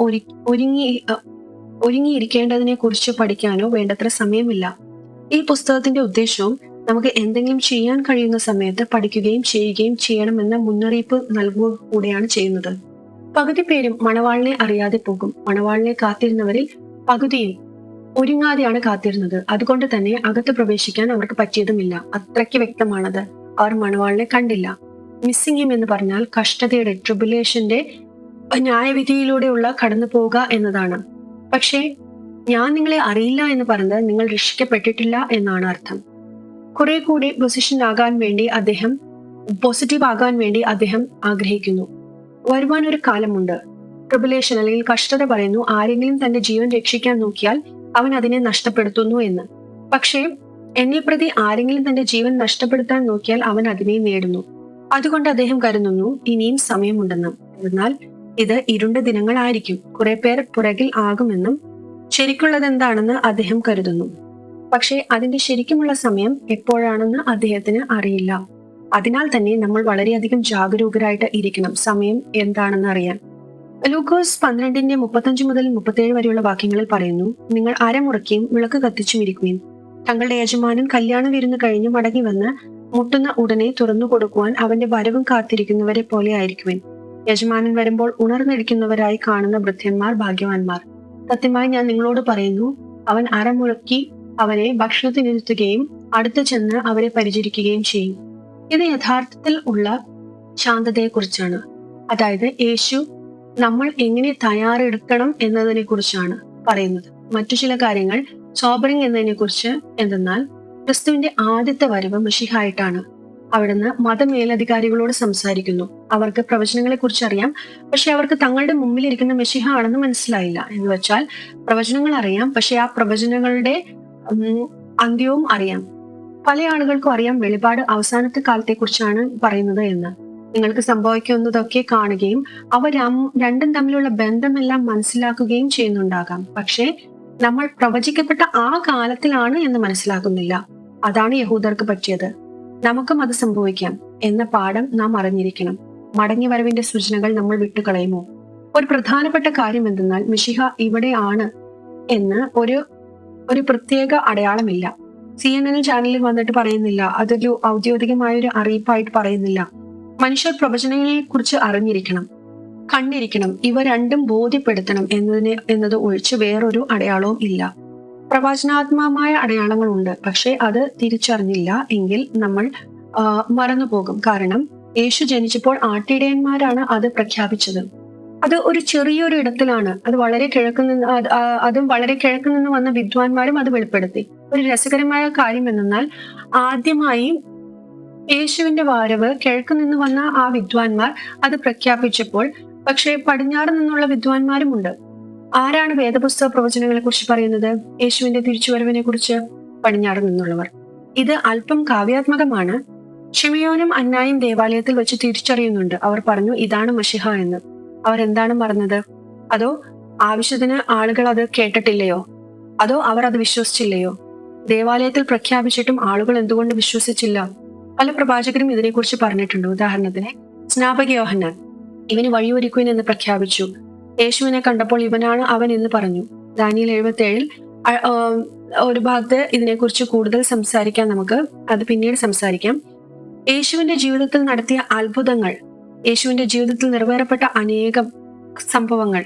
ഒരുങ്ങിയിരിക്കേണ്ടതിനെ കുറിച്ച് പഠിക്കാനോ വേണ്ടത്ര സമയമില്ല. ഈ പുസ്തകത്തിന്റെ ഉദ്ദേശവും നമുക്ക് എന്തെങ്കിലും ചെയ്യാൻ കഴിയുന്ന സമയത്ത് പഠിക്കുകയും ചെയ്യുകയും ചെയ്യണമെന്ന മുന്നറിയിപ്പ് നൽകുക കൂടെയാണ് ചെയ്യുന്നത്. പകുതി പേരും മണവാളിനെ അറിയാതെ പോകും. മണവാളിനെ കാത്തിരുന്നവരിൽ പകുതിയും ഒരുങ്ങാതെയാണ് കാത്തിരുന്നത്. അതുകൊണ്ട് തന്നെ അകത്ത് പ്രവേശിക്കാൻ അവർക്ക് പറ്റിയതുമില്ല. അത്രയ്ക്ക് വ്യക്തമാണത്. അവർ മണവാളിനെ കണ്ടില്ല. മിസ്സിംഗ് ഹിം എന്ന് പറഞ്ഞാൽ കഷ്ടതയുടെ, ട്രിബുലേഷന്റെ, ന്യായവിധിയിലൂടെയുള്ള കടന്നു പോവുക എന്നതാണ്. പക്ഷേ ഞാൻ നിങ്ങളെ അറിയില്ല എന്ന് പറഞ്ഞത് നിങ്ങൾ രക്ഷിക്കപ്പെട്ടിട്ടില്ല എന്നാണ് അർത്ഥം. കുറെ കൂടി പോസിറ്റീവ് ആകാൻ വേണ്ടി അദ്ദേഹം ആഗ്രഹിക്കുന്നു. വരുവാൻ ഒരു കാലമുണ്ട്. ട്രിബുലേഷൻ അല്ലെങ്കിൽ കഷ്ടത പറയുന്നു, ആരെങ്കിലും തന്റെ ജീവൻ രക്ഷിക്കാൻ നോക്കിയാൽ അവൻ അതിനെ നഷ്ടപ്പെടുത്തുന്നു എന്ന്. പക്ഷേ എന്നെ പ്രതി ആരെങ്കിലും തന്റെ ജീവൻ നഷ്ടപ്പെടുത്താൻ നോക്കിയാൽ അവൻ അതിനെ നേടുന്നു. അതുകൊണ്ട് അദ്ദേഹം കരുതുന്നു ഇനിയും സമയമുണ്ടെന്ന്. എന്നാൽ ഇത് ഇരുണ്ട ദിനങ്ങളായിരിക്കും. കുറെ പേർ പുറകിൽ ആകുമെന്നും ശരിക്കുള്ളത് എന്താണെന്ന് അദ്ദേഹം കരുതുന്നു. പക്ഷേ അതിന്റെ ശരിക്കുമുള്ള സമയം എപ്പോഴാണെന്ന് അദ്ദേഹത്തിന് അറിയില്ല. അതിനാൽ തന്നെ നമ്മൾ വളരെയധികം ജാഗരൂകരായിട്ട് ഇരിക്കണം സമയം എന്താണെന്ന് അറിയാൻ. ലൂക്കോസ് 12:35 മുതൽ 37 വരെയുള്ള വാക്യങ്ങളിൽ പറയുന്നു, നിങ്ങൾ അരമുറക്കിയും വിളക്ക് കത്തിച്ചും ഇരിക്കുകയും തങ്ങളുടെ യജമാനൻ കല്യാണ വിരുന്ന് കഴിഞ്ഞ് മടങ്ങി വന്ന് മുട്ടുന്ന ഉടനെ തുറന്നു കൊടുക്കുവാൻ അവന്റെ വരവും കാത്തിരിക്കുന്നവരെ പോലെ ആയിരിക്കുവിൻ. യജമാനൻ വരുമ്പോൾ ഉണർന്നിരിക്കുന്നവരായി കാണുന്ന ഭൃത്യന്മാർ ഭാഗ്യവാന്മാർ. സത്യമായി ഞാൻ നിങ്ങളോട് പറയുന്നു, അവൻ അരമുറക്കി അവരെ ഭക്ഷണത്തിനിരുത്തുകയും അടുത്ത് ചെന്ന് അവരെ പരിചരിക്കുകയും ചെയ്യും. ഇത് യഥാർത്ഥത്തിൽ ഉള്ള ശാന്തതയെക്കുറിച്ചാണ്. അതായത് യേശു നമ്മൾ എങ്ങനെ തയ്യാറെടുക്കണം എന്നതിനെ കുറിച്ചാണ് പറയുന്നത്. മറ്റു ചില കാര്യങ്ങൾ സോബറിംഗ് എന്നതിനെ കുറിച്ച് എന്തെന്നാൽ ക്രിസ്തുവിന്റെ ആദ്യത്തെ വരവ് മശിഹായിട്ടാണ്. അവിടുന്ന് മതമേലധികാരികളോട് സംസാരിക്കുന്നു. അവർക്ക് പ്രവചനങ്ങളെ കുറിച്ച് അറിയാം, പക്ഷെ അവർക്ക് തങ്ങളുടെ മുമ്പിലിരിക്കുന്ന മെഷിഹ ആണെന്ന് മനസ്സിലായില്ല. എന്ന് വെച്ചാൽ പ്രവചനങ്ങൾ അറിയാം, പക്ഷെ ആ പ്രവചനങ്ങളുടെ അന്ത്യവും അറിയാം. പല ആളുകൾക്കും അറിയാം വെളിപാട് അവസാനത്തെ കാലത്തെ കുറിച്ചാണ് പറയുന്നത് എന്ന്. നിങ്ങൾക്ക് സംഭവിക്കുന്നതൊക്കെ കാണുകയും അവ രണ്ടും തമ്മിലുള്ള ബന്ധമെല്ലാം മനസ്സിലാക്കുകയും ചെയ്യുന്നുണ്ടാകാം. പക്ഷേ നമ്മൾ പ്രവചിക്കപ്പെട്ട ആ കാലത്തിലാണ് എന്ന് മനസ്സിലാക്കുന്നില്ല. അതാണ് യഹൂദർക്ക് പറ്റിയത്. നമുക്കും അത് സംഭവിക്കാം എന്ന പാഠം നാം അറിഞ്ഞിരിക്കണം. മടങ്ങി വരവിന്റെ സൂചനകൾ നമ്മൾ വിട്ടുകളയുമോ? ഒരു പ്രധാനപ്പെട്ട കാര്യം എന്തെന്നാൽ മിശിഹ ഇവിടെ ആണ് എന്ന് ഒരു പ്രത്യേക അടയാളമില്ല. CNN ചാനലിൽ വന്നിട്ട് പറയുന്നില്ല, അതൊരു ഔദ്യോഗികമായ ഒരു അറിയിപ്പായിട്ട് പറയുന്നില്ല. മനുഷ്യർ പ്രവചനങ്ങളെ കുറിച്ച് അറിഞ്ഞിരിക്കണം, കണ്ടിരിക്കണം. ഇവ രണ്ടും ബോധ്യപ്പെടുത്തണം എന്നത് ഒഴിച്ച് വേറൊരു അടയാളവും ഇല്ല. പ്രവചനാത്മകമായ അടയാളങ്ങളുണ്ട്, പക്ഷെ അത് തിരിച്ചറിഞ്ഞില്ല എങ്കിൽ നമ്മൾ മറന്നുപോകും. കാരണം യേശു ജനിച്ചപ്പോൾ ആട്ടിടയന്മാരാണ് അത് പ്രഖ്യാപിച്ചത്. അത് ഒരു ചെറിയൊരു ഇടത്തിലാണ്. അതും വളരെ കിഴക്ക് നിന്ന് വന്ന വിദ്വാൻമാരും അത് വെളിപ്പെടുത്തി. ഒരു രസകരമായ കാര്യം എന്തെന്നാൽ ആദ്യമായി യേശുവിന്റെ വരവ് കിഴക്ക് നിന്ന് വന്ന ആ വിദ്വാൻമാർ അത് പ്രഖ്യാപിച്ചപ്പോൾ, പക്ഷേ പടിഞ്ഞാറ് നിന്നുള്ള വിദ്വാൻമാരുമുണ്ട്. ആരാണ് വേദപുസ്തക പ്രവചനങ്ങളെ കുറിച്ച് പറയുന്നത്? യേശുവിന്റെ തിരിച്ചുവരവിനെ കുറിച്ച് പടിഞ്ഞാറ് നിന്നുള്ളവർ. ഇത് അല്പം കാവ്യാത്മകമാണ്. ശിമയോനും അന്നായും ദേവാലയത്തിൽ വെച്ച് തിരിച്ചറിയുന്നുണ്ട്. അവർ പറഞ്ഞു ഇതാണ് മശിഹ എന്ന്. അവർ എന്താണ് പറഞ്ഞത്? അതോ ആവശ്യത്തിന് ആളുകൾ അത് കേട്ടിട്ടില്ലയോ? അതോ അവർ അത് വിശ്വസിച്ചില്ലയോ? ദേവാലയത്തിൽ പ്രഖ്യാപിച്ചിട്ടും ആളുകൾ എന്തുകൊണ്ട് വിശ്വസിച്ചില്ല? പല പ്രവാചകരും ഇതിനെക്കുറിച്ച് പറഞ്ഞിട്ടുണ്ട്. ഉദാഹരണത്തിന് സ്നാപക യോഹന്നാൻ ഇവന് വഴിയൊരുക്കുവിൻ എന്ന് പ്രഖ്യാപിച്ചു. യേശുവിനെ കണ്ടപ്പോൾ ഇവനാണ് അവൻ എന്ന് പറഞ്ഞു. ദാനിയേൽ 77 ഒരു ഭാഗത്ത് ഇതിനെക്കുറിച്ച് കൂടുതൽ സംസാരിക്കാം. നമുക്ക് അത് പിന്നീട് സംസാരിക്കാം. യേശുവിന്റെ ജീവിതത്തിൽ നടത്തിയ അത്ഭുതങ്ങൾ, യേശുവിന്റെ ജീവിതത്തിൽ നിറവേറപ്പെട്ട അനേകം സംഭവങ്ങൾ,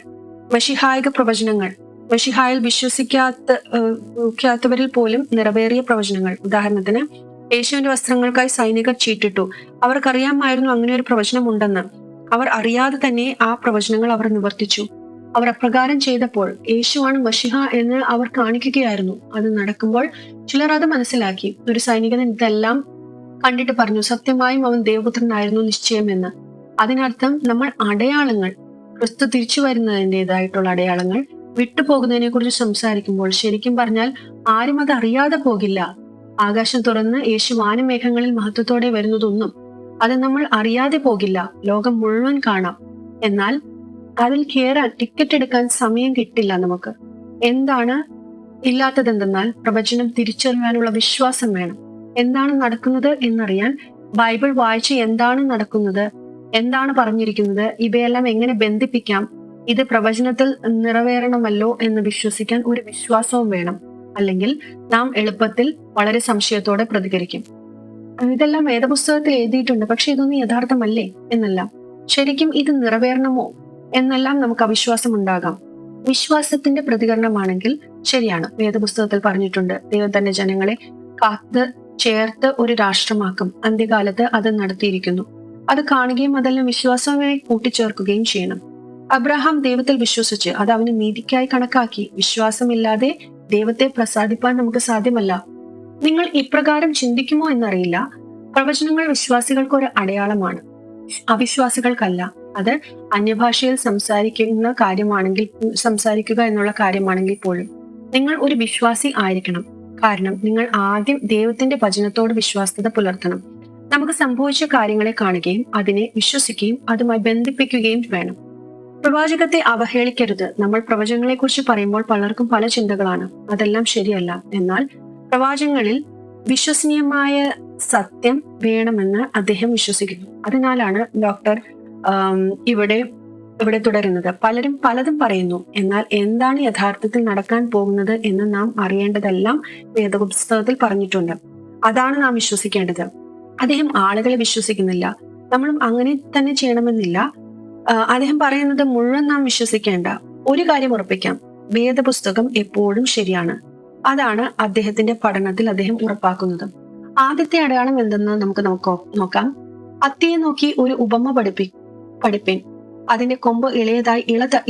മശിഹായിക പ്രവചനങ്ങൾ, മശിഹായിൽ വിശ്വസിക്കാത്തവരിൽ പോലും നിറവേറിയ പ്രവചനങ്ങൾ. ഉദാഹരണത്തിന് യേശുവിന്റെ വസ്ത്രങ്ങൾക്കായി സൈനികർ ചീട്ടിട്ടു. അവർക്കറിയാമായിരുന്നു അങ്ങനെ ഒരു പ്രവചനം ഉണ്ടെന്ന്. അവർ അറിയാതെ തന്നെ ആ പ്രവചനങ്ങൾ അവർ നിവർത്തിച്ചു. അവർ അപ്രകാരം ചെയ്തപ്പോൾ യേശുവാണ് മശിഹ എന്ന് അവർ കാണിക്കുകയായിരുന്നു. അത് നടക്കുമ്പോൾ ചിലർ അത് മനസ്സിലാക്കി. ഒരു സൈനികൻ ഇതെല്ലാം കണ്ടിട്ട് പറഞ്ഞു, സത്യമായും അവൻ ദേവപുത്രനായിരുന്നു നിശ്ചയമെന്ന്. അതിനർത്ഥം നമ്മൾ അടയാളങ്ങൾ, ക്രിസ്തു തിരിച്ചു വരുന്നതിൻ്റെതായിട്ടുള്ള അടയാളങ്ങൾ വിട്ടുപോകുന്നതിനെ കുറിച്ച് സംസാരിക്കുമ്പോൾ ശരിക്കും പറഞ്ഞാൽ ആരും അത് അറിയാതെ പോകില്ല. ആകാശം തുറന്ന് യേശു വാനമേഘങ്ങളിൽ മഹത്വത്തോടെ വരുന്നതൊന്നും അത് നമ്മൾ അറിയാതെ പോകില്ല. ലോകം മുഴുവൻ കാണാം. എന്നാൽ അതിൽ കയറാൻ ടിക്കറ്റ് എടുക്കാൻ സമയം കിട്ടില്ല നമുക്ക്. എന്താണ് ഇല്ലാത്തതെന്തെന്നാൽ പ്രവചനം തിരിച്ചറിയാനുള്ള വിശ്വാസം വേണം. എന്താണ് നടക്കുന്നത് എന്നറിയാൻ ബൈബിൾ വായിച്ച് എന്താണ് നടക്കുന്നത്, എന്താണ് പറഞ്ഞിരിക്കുന്നത്, ഇവയെല്ലാം എങ്ങനെ ബന്ധിപ്പിക്കാം, ഇത് പ്രവചനത്തിൽ നിറവേറണമല്ലോ എന്ന് വിശ്വസിക്കാൻ ഒരു വിശ്വാസവും വേണം. അല്ലെങ്കിൽ നാം എളുപ്പത്തിൽ വളരെ സംശയത്തോടെ പ്രതികരിക്കും. ഇതെല്ലാം വേദപുസ്തകത്തിൽ എഴുതിയിട്ടുണ്ട്, പക്ഷെ ഇതൊന്നും യഥാർത്ഥമല്ലേ എന്നല്ല, ശരിക്കും ഇത് നിറവേറണമോ എന്നെല്ലാം നമുക്ക് അവിശ്വാസം ഉണ്ടാകാം. വിശ്വാസത്തിന്റെ പ്രതികരണമാണെങ്കിൽ ശരിയാണ്, വേദപുസ്തകത്തിൽ പറഞ്ഞിട്ടുണ്ട് ദൈവം തന്റെ ജനങ്ങളെ കാത്ത് ചേർത്ത് ഒരു രാഷ്ട്രമാക്കും, അന്ത്യകാലത്ത് അത് നടത്തിയിരിക്കുന്നു. അത് കാണുകയും അതെല്ലാം വിശ്വാസമായി കൂട്ടിച്ചേർക്കുകയും ചെയ്യണം. അബ്രഹാം ദൈവത്തിൽ വിശ്വസിച്ച് അത് അവന് നീതിക്കായി കണക്കാക്കി. വിശ്വാസമില്ലാതെ ദൈവത്തെ പ്രസാദിപ്പാൻ നമുക്ക് സാധ്യമല്ല. നിങ്ങൾ ഇപ്രകാരം ചിന്തിക്കുമോ എന്നറിയില്ല. പ്രവചനങ്ങൾ വിശ്വാസികൾക്ക് ഒരു അടയാളമാണ്, അവിശ്വാസികൾക്കല്ല. അത് അന്യഭാഷയിൽ സംസാരിക്കുക എന്നുള്ള കാര്യമാണെങ്കിൽ പോലും നിങ്ങൾ ഒരു വിശ്വാസി ആയിരിക്കണം. കാരണം നിങ്ങൾ ആദ്യം ദൈവത്തിന്റെ വചനത്തോട് വിശ്വാസ്യത പുലർത്തണം. നമുക്ക് സംഭവിച്ച കാര്യങ്ങളെ കാണുകയും അതിനെ വിശ്വസിക്കുകയും അതുമായി ബന്ധിപ്പിക്കുകയും വേണം. പ്രവാചകത്തെ അവഹേളിക്കരുത്. നമ്മൾ പ്രവചനങ്ങളെ കുറിച്ച് പറയുമ്പോൾ പലർക്കും പല ചിന്തകളാണ്. അതെല്ലാം ശരിയല്ല. എന്നാൽ പ്രവാചകങ്ങളിൽ വിശ്വസനീയമായ സത്യം വേണമെന്ന് അദ്ദേഹം വിശ്വസിക്കുന്നു. അതിനാലാണ് ഡോക്ടർ ഇവിടെ തുടരുന്നത്. പലരും പലതും പറയുന്നു, എന്നാൽ എന്താണ് യഥാർത്ഥത്തിൽ നടക്കാൻ പോകുന്നത് എന്ന് നാം അറിയേണ്ടതെല്ലാം വേദപുസ്തകത്തിൽ പറഞ്ഞിട്ടുണ്ട്. അതാണ് നാം വിശ്വസിക്കേണ്ടത്. അദ്ദേഹം ആളുകളെ വിശ്വസിക്കുന്നില്ല, നമ്മളും അങ്ങനെ തന്നെ ചെയ്യണമെന്നില്ല. അദ്ദേഹം പറയുന്നത് മുഴുവൻ നാം വിശ്വസിക്കേണ്ട. ഒരു കാര്യം ഉറപ്പിക്കാം, വേദപുസ്തകം എപ്പോഴും ശരിയാണ്. അതാണ് അദ്ദേഹത്തിന്റെ പഠനത്തിൽ അദ്ദേഹം ഉറപ്പാക്കുന്നത്. ആദ്യത്തെ അടയാളം എന്തെന്ന് നമുക്ക് നോക്കാം. അത്തിയെ നോക്കി ഒരു ഉപമ പഠിപ്പിൻ. അതിന്റെ കൊമ്പ് ഇളയതായി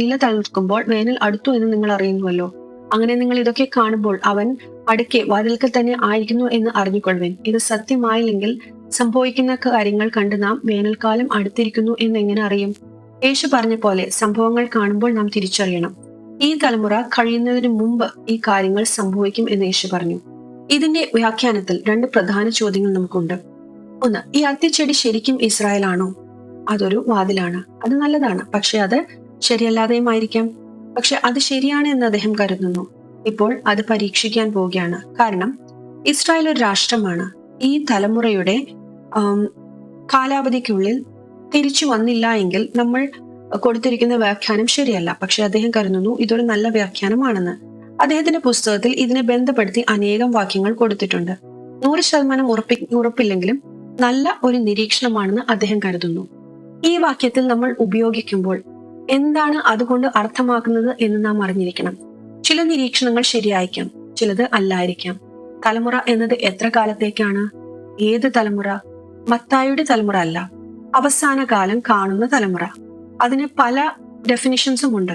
ഇല തളിർക്കുമ്പോൾ വേനൽ അടുത്തു എന്ന് നിങ്ങൾ അറിയുന്നുവല്ലോ. അങ്ങനെ നിങ്ങൾ ഇതൊക്കെ കാണുമ്പോൾ അവൻ അടുക്കെ വാതിൽക്കൽ തന്നെ ആയിരിക്കുന്നു എന്ന് അറിഞ്ഞുകൊള്ളുവിൻ. ഇത് സത്യമായില്ലെങ്കിൽ സംഭവിക്കുന്ന കാര്യങ്ങൾ കണ്ട് നാം വേനൽക്കാലം അടുത്തിരിക്കുന്നു എന്ന് എങ്ങനെ അറിയും? യേശു പറഞ്ഞ പോലെ സംഭവങ്ങൾ കാണുമ്പോൾ നാം തിരിച്ചറിയണം. ഈ തലമുറ കഴിയുന്നതിന് മുമ്പ് ഈ കാര്യങ്ങൾ സംഭവിക്കും എന്ന് യേശു പറഞ്ഞു. ഇതിന്റെ വ്യാഖ്യാനത്തിൽ 2 പ്രധാന ചോദ്യങ്ങൾ നമുക്കുണ്ട്. ഒന്ന്, ഈ അത്തിച്ചെടി ശരിക്കും ഇസ്രായേലാണോ? അതൊരു വാതിലാണ്. അത് നല്ലതാണ്, പക്ഷെ അത് ശരിയല്ലാതെയും ആയിരിക്കാം. പക്ഷെ അത് ശരിയാണ് എന്ന് അദ്ദേഹം കരുതുന്നു. ഇപ്പോൾ അത് പരീക്ഷിക്കാൻ പോവുകയാണ്. കാരണം ഇസ്രായേൽ ഒരു രാഷ്ട്രമാണ്. ഈ തലമുറയുടെ കാലാവധിക്കുള്ളിൽ തിരിച്ചു വന്നില്ല എങ്കിൽ നമ്മൾ കൊടുത്തിരിക്കുന്ന വ്യാഖ്യാനം ശരിയല്ല. പക്ഷെ അദ്ദേഹം കരുതുന്നു ഇതൊരു നല്ല വ്യാഖ്യാനമാണെന്ന്. അദ്ദേഹത്തിന്റെ പുസ്തകത്തിൽ ഇതിനെ ബന്ധപ്പെടുത്തി അനേകം വാക്യങ്ങൾ കൊടുത്തിട്ടുണ്ട്. 100% ഉറപ്പില്ലെങ്കിലും നല്ല ഒരു നിരീക്ഷണമാണെന്ന് അദ്ദേഹം കരുതുന്നു. ഈ വാക്യത്തിൽ നമ്മൾ ഉപയോഗിക്കുമ്പോൾ എന്താണ് അതുകൊണ്ട് അർത്ഥമാക്കുന്നത് എന്ന് നാം അറിഞ്ഞിരിക്കണം. ചില നിരീക്ഷണങ്ങൾ ശരിയായിരിക്കാം, ചിലത് അല്ലായിരിക്കാം. തലമുറ എന്നത് എത്ര കാലത്തേക്കാണ്? ഏത് തലമുറ? മത്തായിയുടെ തലമുറ അല്ല, അവസാന കാലം കാണുന്ന തലമുറ. അതിന് പല ഡെഫിനിഷൻസും ഉണ്ട്.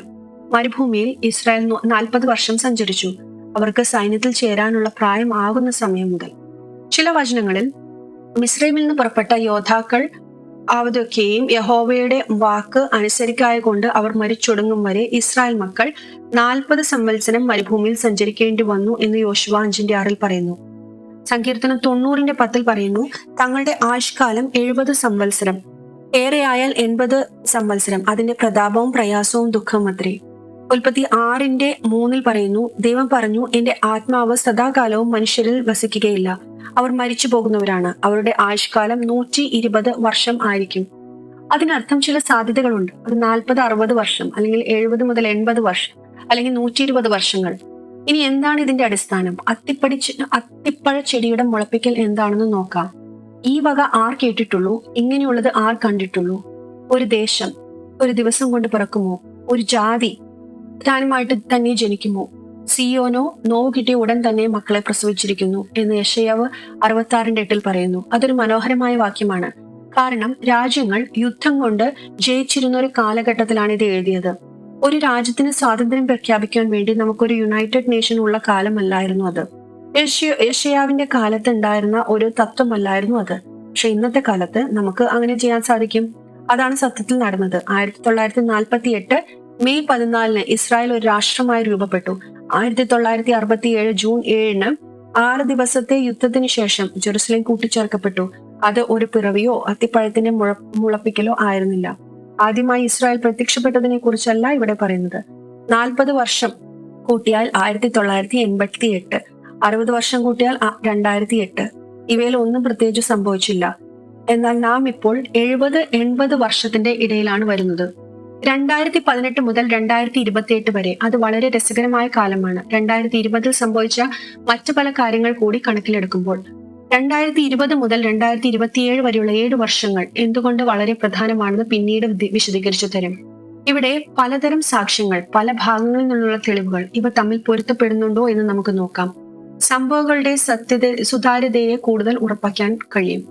മരുഭൂമിയിൽ ഇസ്രായേൽ 40 വർഷം സഞ്ചരിച്ചു. അവർക്ക് സൈന്യത്തിൽ ചേരാനുള്ള പ്രായം ആകുന്ന സമയം മുതൽ. ചില വചനങ്ങളിൽ മിസ്രൈമിൽ നിന്ന് പുറപ്പെട്ട യോദ്ധാക്കൾ അവതൊക്കെയും യഹോവയുടെ വാക്ക് അനുസരിക്കായകൊണ്ട് അവർ മരിച്ചൊടുങ്ങും വരെ ഇസ്രായേൽ മക്കൾ 40 സംവത്സരം മരുഭൂമിയിൽ സഞ്ചരിക്കേണ്ടി വന്നു എന്ന് യോശുവ 5:6 പറയുന്നു. സങ്കീർത്തനം 90:10 പറയുന്നു, തങ്ങളുടെ ആയുഷ്കാലം 70 സംവത്സരം, ഏറെയായാൽ 80 സംവത്സരം. അതിന്റെ പ്രതാപവും പ്രയാസവും ദുഃഖവും അത്രേ. ഉൽപ്പത്തി 6:3 പറയുന്നു, ദൈവം പറഞ്ഞു, എന്റെ ആത്മാവ് സദാകാലവും മനുഷ്യരിൽ വസിക്കുകയില്ല, അവർ മരിച്ചു പോകുന്നവരാണ്, അവരുടെ ആയുഷ്കാലം 120 വർഷം ആയിരിക്കും. അതിനർത്ഥം ചില സാധ്യതകളുണ്ട്. അത് 40-60 വർഷം, അല്ലെങ്കിൽ 70 മുതൽ 80 വർഷം, അല്ലെങ്കിൽ 120 വർഷങ്ങൾ. ഇനി എന്താണ് ഇതിന്റെ അടിസ്ഥാനം? അത്തിപ്പഴ ചെടിയുടെ മുളപ്പിക്കൽ എന്താണെന്ന് നോക്കാം. ഈ വക ആർ കേട്ടിട്ടുള്ളൂ? ഇങ്ങനെയുള്ളത് ആർ കണ്ടിട്ടുള്ളൂ? ഒരു ദേശം ഒരു ദിവസം കൊണ്ട് പിറക്കുമോ? ഒരു ജാതി താനുമായിട്ട് തന്നെ ജനിക്കുമോ? സിയോനോ നോവ് കിട്ടിയ ഉടൻ തന്നെ മക്കളെ പ്രസവിച്ചിരിക്കുന്നു എന്ന് യെശയ്യാവ് 66:8 പറയുന്നു. അതൊരു മനോഹരമായ വാക്യമാണ്. കാരണം രാജ്യങ്ങൾ യുദ്ധം കൊണ്ട് ജയിച്ചിരുന്ന ഒരു കാലഘട്ടത്തിലാണ് ഇത് എഴുതിയത്. ഒരു രാജ്യത്തിന് സ്വാതന്ത്ര്യം പ്രഖ്യാപിക്കാൻ വേണ്ടി നമുക്കൊരു യുണൈറ്റഡ് നേഷൻ ഉള്ള കാലമല്ലായിരുന്നു അത്. യെശയ്യാവിന്റെ കാലത്ത് ഉണ്ടായിരുന്ന ഒരു തത്വമല്ലായിരുന്നു അത്. പക്ഷെ ഇന്നത്തെ കാലത്ത് നമുക്ക് അങ്ങനെ ചെയ്യാൻ സാധിക്കും. അതാണ് സത്യത്തിൽ നടന്നത്. 1948 മെയ് 14 ഇസ്രായേൽ ഒരു രാഷ്ട്രമായി രൂപപ്പെട്ടു. 1967 ജൂൺ 7 6 ദിവസത്തെ യുദ്ധത്തിന് ശേഷം ജെറുസലേം കൂട്ടിച്ചേർക്കപ്പെട്ടു. അത് ഒരു പിറവിയോ അത്തിപ്പഴത്തിന്റെ മുളപ്പിക്കലോ ആയിരുന്നില്ല. ആദ്യമായി ഇസ്രായേൽ പ്രത്യക്ഷപ്പെട്ടതിനെ കുറിച്ചല്ല ഇവിടെ പറയുന്നത്. 40 വർഷം കൂട്ടിയാൽ 1988, 60 വർഷം കൂട്ടിയാൽ 2008. ഇവയിൽ ഒന്നും പ്രത്യേകിച്ച് സംഭവിച്ചില്ല. എന്നാൽ നാം ഇപ്പോൾ 70-80 വർഷത്തിന്റെ ഇടയിലാണ് വരുന്നത്. 2018 മുതൽ 2028 വരെ അത് വളരെ രസകരമായ കാലമാണ്. 2020 സംഭവിച്ച മറ്റു പല കാര്യങ്ങൾ കൂടി കണക്കിലെടുക്കുമ്പോൾ 2020 മുതൽ 2027 വരെയുള്ള 7 വർഷങ്ങൾ എന്തുകൊണ്ട് വളരെ പ്രധാനമാണെന്ന് പിന്നീട് വിശദീകരിച്ചു തരും. ഇവിടെ പലതരം സാക്ഷ്യങ്ങൾ, പല ഭാഗങ്ങളിൽ നിന്നുള്ള തെളിവുകൾ, ഇവ തമ്മിൽ പൊരുത്തപ്പെടുന്നുണ്ടോ എന്ന് നമുക്ക് നോക്കാം. സംഭവങ്ങളുടെ സുതാര്യതയെ കൂടുതൽ ഉറപ്പാക്കാൻ കഴിയും.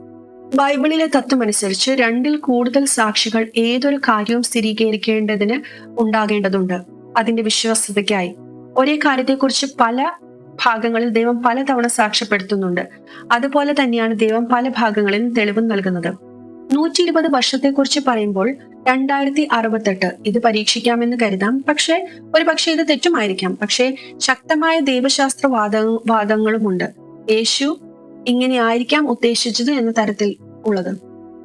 ബൈബിളിലെ തത്വമനുസരിച്ച് 2-ൽ കൂടുതൽ സാക്ഷികൾ ഏതൊരു കാര്യവും സ്ഥിരീകരിക്കേണ്ടതിന് ഉണ്ടാകേണ്ടതുണ്ട്. അതിന്റെ വിശ്വാസ്യതയ്ക്കായി ഒരേ കാര്യത്തെക്കുറിച്ച് പല ഭാഗങ്ങളിൽ ദൈവം പലതവണ സാക്ഷ്യപ്പെടുത്തുന്നുണ്ട്. അതുപോലെ തന്നെയാണ് ദൈവം പല ഭാഗങ്ങളിലും തെളിവ് നൽകുന്നത്. 120 വർഷത്തെക്കുറിച്ച് പറയുമ്പോൾ 2068 ഇത് പരീക്ഷിക്കാമെന്ന് കരുതാം. പക്ഷേ ഇത് തെറ്റുമായിരിക്കാം. പക്ഷേ ശക്തമായ ദൈവശാസ്ത്ര വാദങ്ങളുമുണ്ട്. യേശു ഇങ്ങനെ ആയിരിക്കാം ഉദ്ദേശിച്ചത് എന്ന തരത്തിൽ ഉള്ളത്.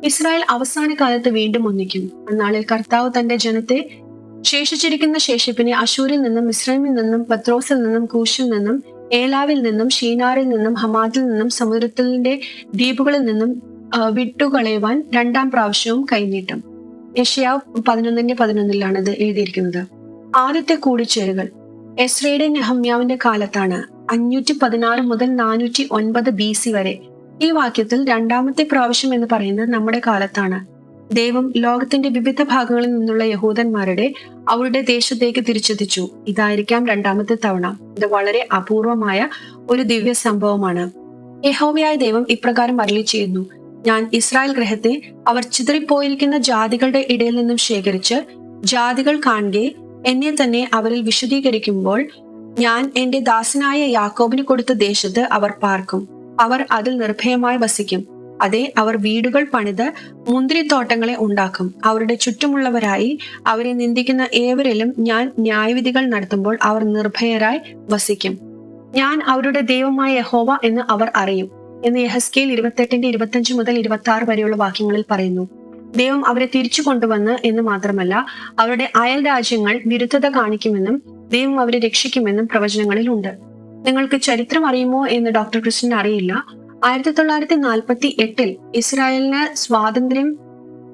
ഇസ്രായേൽ അവസാന കാലത്ത് വീണ്ടും ഒന്നിക്കും. അന്നാളിൽ കർത്താവ് തന്റെ ജനത്തെ, ശേഷിച്ചിരിക്കുന്ന ശേഷിപ്പിനെ അശൂരിൽ നിന്നും, മിസ്രൈമിൽ നിന്നും, പത്രോസിൽ നിന്നും, കൂശിൽ നിന്നും, ഏലാവിൽ നിന്നും, ഷീനാറിൽ നിന്നും, ഹമാദിൽ നിന്നും, സമുദ്രത്തിന്റെ ദ്വീപുകളിൽ നിന്നും വിട്ടുകളയുവാൻ 2-ാം പ്രാവശ്യവും കൈനീട്ടും. യെശയ്യാവ് 11:11 ഇത് എഴുതിയിരിക്കുന്നത്. ആദ്യത്തെ കൂടിച്ചേരുകൾ എസ്രയുടെ നെഹമ്യാവിന്റെ കാലത്താണ്. 516 മുതൽ 409 BC വരെ. ഈ വാക്യത്തിൽ 2-ാമത്തെ പ്രാവശ്യം എന്ന് പറയുന്നത് നമ്മുടെ കാലത്താണ്. ദൈവം ലോകത്തിന്റെ വിവിധ ഭാഗങ്ങളിൽ നിന്നുള്ള യഹൂദന്മാരുടെ അവരുടെ ദേശത്തേക്ക് തിരിച്ചെത്തിച്ചു. ഇതായിരിക്കാം 2-ാമത്തെ തവണ. ഇത് വളരെ അപൂർവമായ ഒരു ദിവ്യ സംഭവമാണ്. യഹോവയായ ദൈവം ഇപ്രകാരം അരുളി ചെയ്യുന്നു: ഞാൻ ഇസ്രായേൽ ഗൃഹത്തെ അവർ ചിതറിപ്പോയിരിക്കുന്ന ജാതികളുടെ ഇടയിൽ നിന്നും ശേഖരിച്ച് ജാതികൾ കാണുകെ എന്നെ തന്നെ അവരിൽ വിശദീകരിക്കുമ്പോൾ ഞാൻ എന്റെ ദാസനായ യാക്കോബിന് കൊടുത്ത ദേശത്ത് അവർ പാർക്കും. അവർ അതിൽ നിർഭയമായി വസിക്കും. അതെ, അവർ വീടുകൾ പണിത് മുന്തിരിത്തോട്ടങ്ങളെ ഉണ്ടാക്കും. അവരുടെ ചുറ്റുമുള്ളവരായി അവരെ നിന്ദിക്കുന്ന ഏവരിലും ഞാൻ ന്യായവിധികൾ നടത്തുമ്പോൾ അവർ നിർഭയരായി വസിക്കും. ഞാൻ അവരുടെ ദൈവമായ യഹോവ എന്ന് അവർ അറിയും എന്ന് യെഹെസ്കേൽ 28:25 മുതൽ 26 വരെയുള്ള വാക്യങ്ങളിൽ പറയുന്നു. ദൈവം അവരെ തിരിച്ചു കൊണ്ടുവന്ന് എന്ന് മാത്രമല്ല, അവരുടെ അയൽ രാജ്യങ്ങൾ വിരുദ്ധത കാണിക്കുമെന്നും ദൈവം അവരെ രക്ഷിക്കുമെന്നും പ്രവചനങ്ങളിൽ ഉണ്ട്. നിങ്ങൾക്ക് ചരിത്രം അറിയുമോ എന്ന് ഡോക്ടർ ക്രിസ്റ്റിന് അറിയില്ല. 1948 ഇസ്രായേലിന് സ്വാതന്ത്ര്യം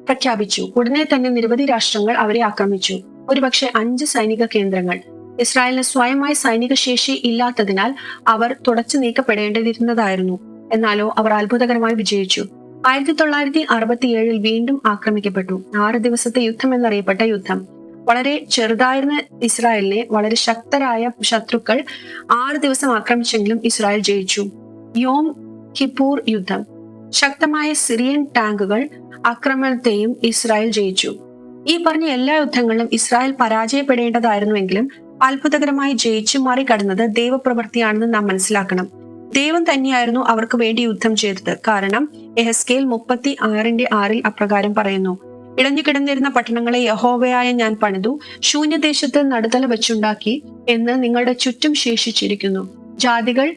പ്രഖ്യാപിച്ചു. ഉടനെ തന്നെ നിരവധി രാഷ്ട്രങ്ങൾ അവരെ ആക്രമിച്ചു. ഒരുപക്ഷെ 5 സൈനിക കേന്ദ്രങ്ങൾ. ഇസ്രായേലിന് സ്വയമായി സൈനിക ശേഷി ഇല്ലാത്തതിനാൽ അവർ തുടച്ചു നീക്കപ്പെടേണ്ടിയിരുന്നതായിരുന്നു. എന്നാലോ അവർ അത്ഭുതകരമായി വിജയിച്ചു. 1967 വീണ്ടും ആക്രമിക്കപ്പെട്ടു. 6 ദിവസത്തെ യുദ്ധം എന്നറിയപ്പെട്ട യുദ്ധം. വളരെ ചെറുതായിരുന്ന ഇസ്രായേലിനെ വളരെ ശക്തരായ ശത്രുക്കൾ 6 ദിവസം ആക്രമിച്ചെങ്കിലും ഇസ്രായേൽ ജയിച്ചു. യോം കിപ്പൂർ യുദ്ധം. ശക്തമായ സിറിയൻ ടാങ്കുകൾ ആക്രമണത്തെയും ഇസ്രായേൽ ജയിച്ചു. ഈ പറഞ്ഞ എല്ലാ യുദ്ധങ്ങളിലും ഇസ്രായേൽ പരാജയപ്പെടേണ്ടതായിരുന്നുവെങ്കിലും അത്ഭുതകരമായി ജയിച്ചു മറികടന്നത് ദൈവപ്രവൃത്തിയാണെന്ന് നാം മനസ്സിലാക്കണം. ദൈവം തന്നെയായിരുന്നു അവർക്ക് വേണ്ടി യുദ്ധം ചെയ്തത്. കാരണം യെഹെസ്കേൽ 36:6 അപ്രകാരം പറയുന്നു: ഇടഞ്ഞു കിടന്നിരുന്ന പട്ടണങ്ങളെ യഹോവയായ ഞാൻ പണിതു, ശൂന്യദേശത്ത് നടുതല വെച്ചുണ്ടാക്കി എന്ന് നിങ്ങളുടെ ചുറ്റും ശേഷിച്ചിരിക്കുന്നു. ജാതികൾ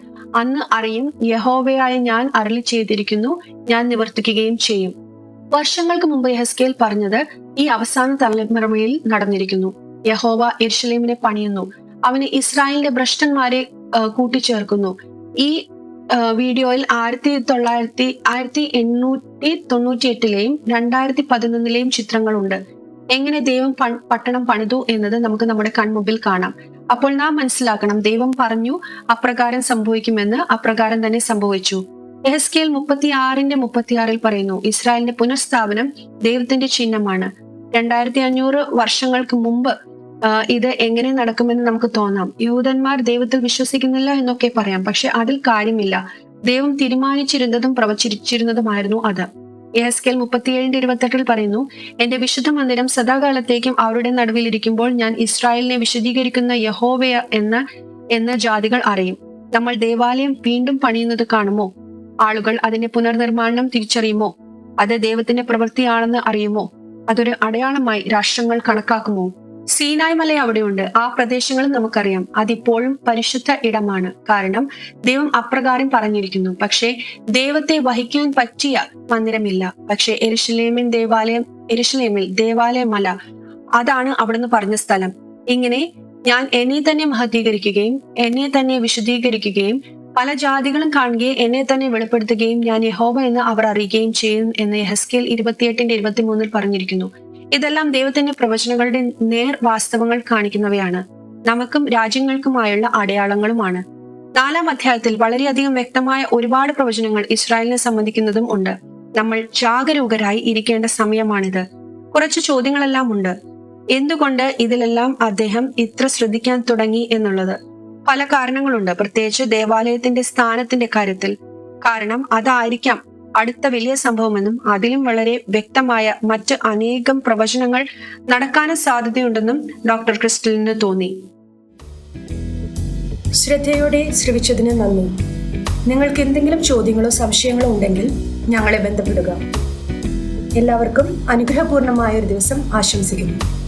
അന്ന് അറിയും, യഹോവയായ ഞാൻ അരുളി ചെയ്തിരിക്കുന്നു, ഞാൻ നിവർത്തിക്കുകയും ചെയ്യും. വർഷങ്ങൾക്ക് മുമ്പ് യെഹെസ്കേൽ പറഞ്ഞത് ഈ അവസാന തലമുറയിൽ നടന്നിരിക്കുന്നു. യഹോവ യെരൂശലേമിനെ പണിയുന്നു, അവന് ഇസ്രായേലിന്റെ ഭ്രഷ്ടന്മാരെ കൂട്ടിച്ചേർക്കുന്നു. ഈ വീഡിയോയിൽ 1898 2011 ചിത്രങ്ങളുണ്ട്. എങ്ങനെ ദൈവം പട്ടണം പണിതു എന്നത് നമുക്ക് നമ്മുടെ കൺമുമ്പിൽ കാണാം. അപ്പോൾ നാം മനസ്സിലാക്കണം, ദൈവം പറഞ്ഞു അപ്രകാരം സംഭവിക്കുമെന്ന്, അപ്രകാരം തന്നെ സംഭവിച്ചു. യെഹെസ്കേൽ 36:36 പറയുന്നു: ഇസ്രായേലിന്റെ പുനഃസ്ഥാപനം ദൈവത്തിന്റെ ചിഹ്നമാണ്. 2500 വർഷങ്ങൾക്ക് മുമ്പ് ഇത് എങ്ങനെ നടക്കുമെന്ന് നമുക്ക് തോന്നാം. യൂതന്മാർ ദൈവത്തിൽ വിശ്വസിക്കുന്നില്ല എന്നൊക്കെ പറയാം. പക്ഷെ അതിൽ കാര്യമില്ല. ദൈവം തീരുമാനിച്ചിരുന്നതും പ്രവചിച്ചിരുന്നതുമായിരുന്നു അത്. യെഹെസ്കേൽ 37:28 പറയുന്നു, എന്റെ വിശുദ്ധ മന്ദിരം സദാകാലത്തേക്കും അവരുടെ നടുവിൽ ഇരിക്കുമ്പോൾ ഞാൻ ഇസ്രായേലിനെ വിശദീകരിക്കുന്ന യഹോവയ എന്ന് ജാതികൾ അറിയും. നമ്മൾ ദേവാലയം വീണ്ടും പണിയുന്നത് കാണുമോ? ആളുകൾ അതിന്റെ പുനർനിർമ്മാണം തിരിച്ചറിയുമോ? അത് ദൈവത്തിന്റെ പ്രവൃത്തിയാണെന്ന് അറിയുമോ? അതൊരു അടയാളമായി രാഷ്ട്രങ്ങൾ കണക്കാക്കുമോ? സീനായ് മല അവിടെയുണ്ട്. ആ പ്രദേശങ്ങളും നമുക്കറിയാം. അതിപ്പോഴും പരിശുദ്ധ ഇടമാണ്. കാരണം ദൈവം അപ്രകാരം പറഞ്ഞിരിക്കുന്നു. പക്ഷേ ദൈവത്തെ വഹിക്കാൻ പറ്റിയ മന്ദിരമില്ല. പക്ഷെ യെരൂശലേമിൽ ദേവാലയ മല, അതാണ് അവിടുന്ന് പറഞ്ഞ സ്ഥലം. ഇങ്ങനെ ഞാൻ എന്നെ തന്നെ മഹത്വീകരിക്കുകയും എന്നെ തന്നെ വിശദീകരിക്കുകയും പല ജാതികളും കാണുകയും എന്നെ തന്നെ വെളിപ്പെടുത്തുകയും ഞാൻ യഹോവ എന്ന് അവർ അറിയുകയും ചെയ്യും എന്ന് യെഹെസ്കേൽ 28:23 പറഞ്ഞിരിക്കുന്നു. ഇതെല്ലാം ദൈവത്തിന്റെ പ്രവചനങ്ങളുടെ നേർ വാസ്തവങ്ങൾ കാണിക്കുന്നവയാണ്. നമുക്കും രാജ്യങ്ങൾക്കുമായുള്ള അടയാളങ്ങളുമാണ്. 4-ാം അധ്യായത്തിൽ വളരെയധികം വ്യക്തമായ ഒരുപാട് പ്രവചനങ്ങൾ ഇസ്രായേലിനെ സംബന്ധിക്കുന്നതും ഉണ്ട്. നമ്മൾ ജാഗരൂകരായി ഇരിക്കേണ്ട സമയമാണിത്. കുറച്ച് ചോദ്യങ്ങളെല്ലാം ഉണ്ട്. എന്തുകൊണ്ട് ഇതിലെല്ലാം അദ്ദേഹം ഇത്ര ശ്രദ്ധിക്കാൻ തുടങ്ങി എന്നുള്ളത് പല കാരണങ്ങളുണ്ട്. പ്രത്യേകിച്ച് ദേവാലയത്തിന്റെ സ്ഥാനത്തിന്റെ കാര്യത്തിൽ. കാരണം അതായിരിക്കാം അടുത്ത വലിയ സംഭവമെന്നും അതിലും വളരെ വ്യക്തമായ മറ്റ് അനേകം പ്രവചനങ്ങൾ നടക്കാനും സാധ്യതയുണ്ടെന്നും ഡോക്ടർ ക്രിസ്റ്റലിന് തോന്നി. ശ്രദ്ധയോടെ ശ്രവിച്ചതിന് നന്ദി. നിങ്ങൾക്ക് എന്തെങ്കിലും ചോദ്യങ്ങളോ സംശയങ്ങളോ ഉണ്ടെങ്കിൽ ഞങ്ങളെ ബന്ധപ്പെടുക. എല്ലാവർക്കും അനുഗ്രഹപൂർണമായ ഒരു ദിവസം ആശംസിക്കുന്നു.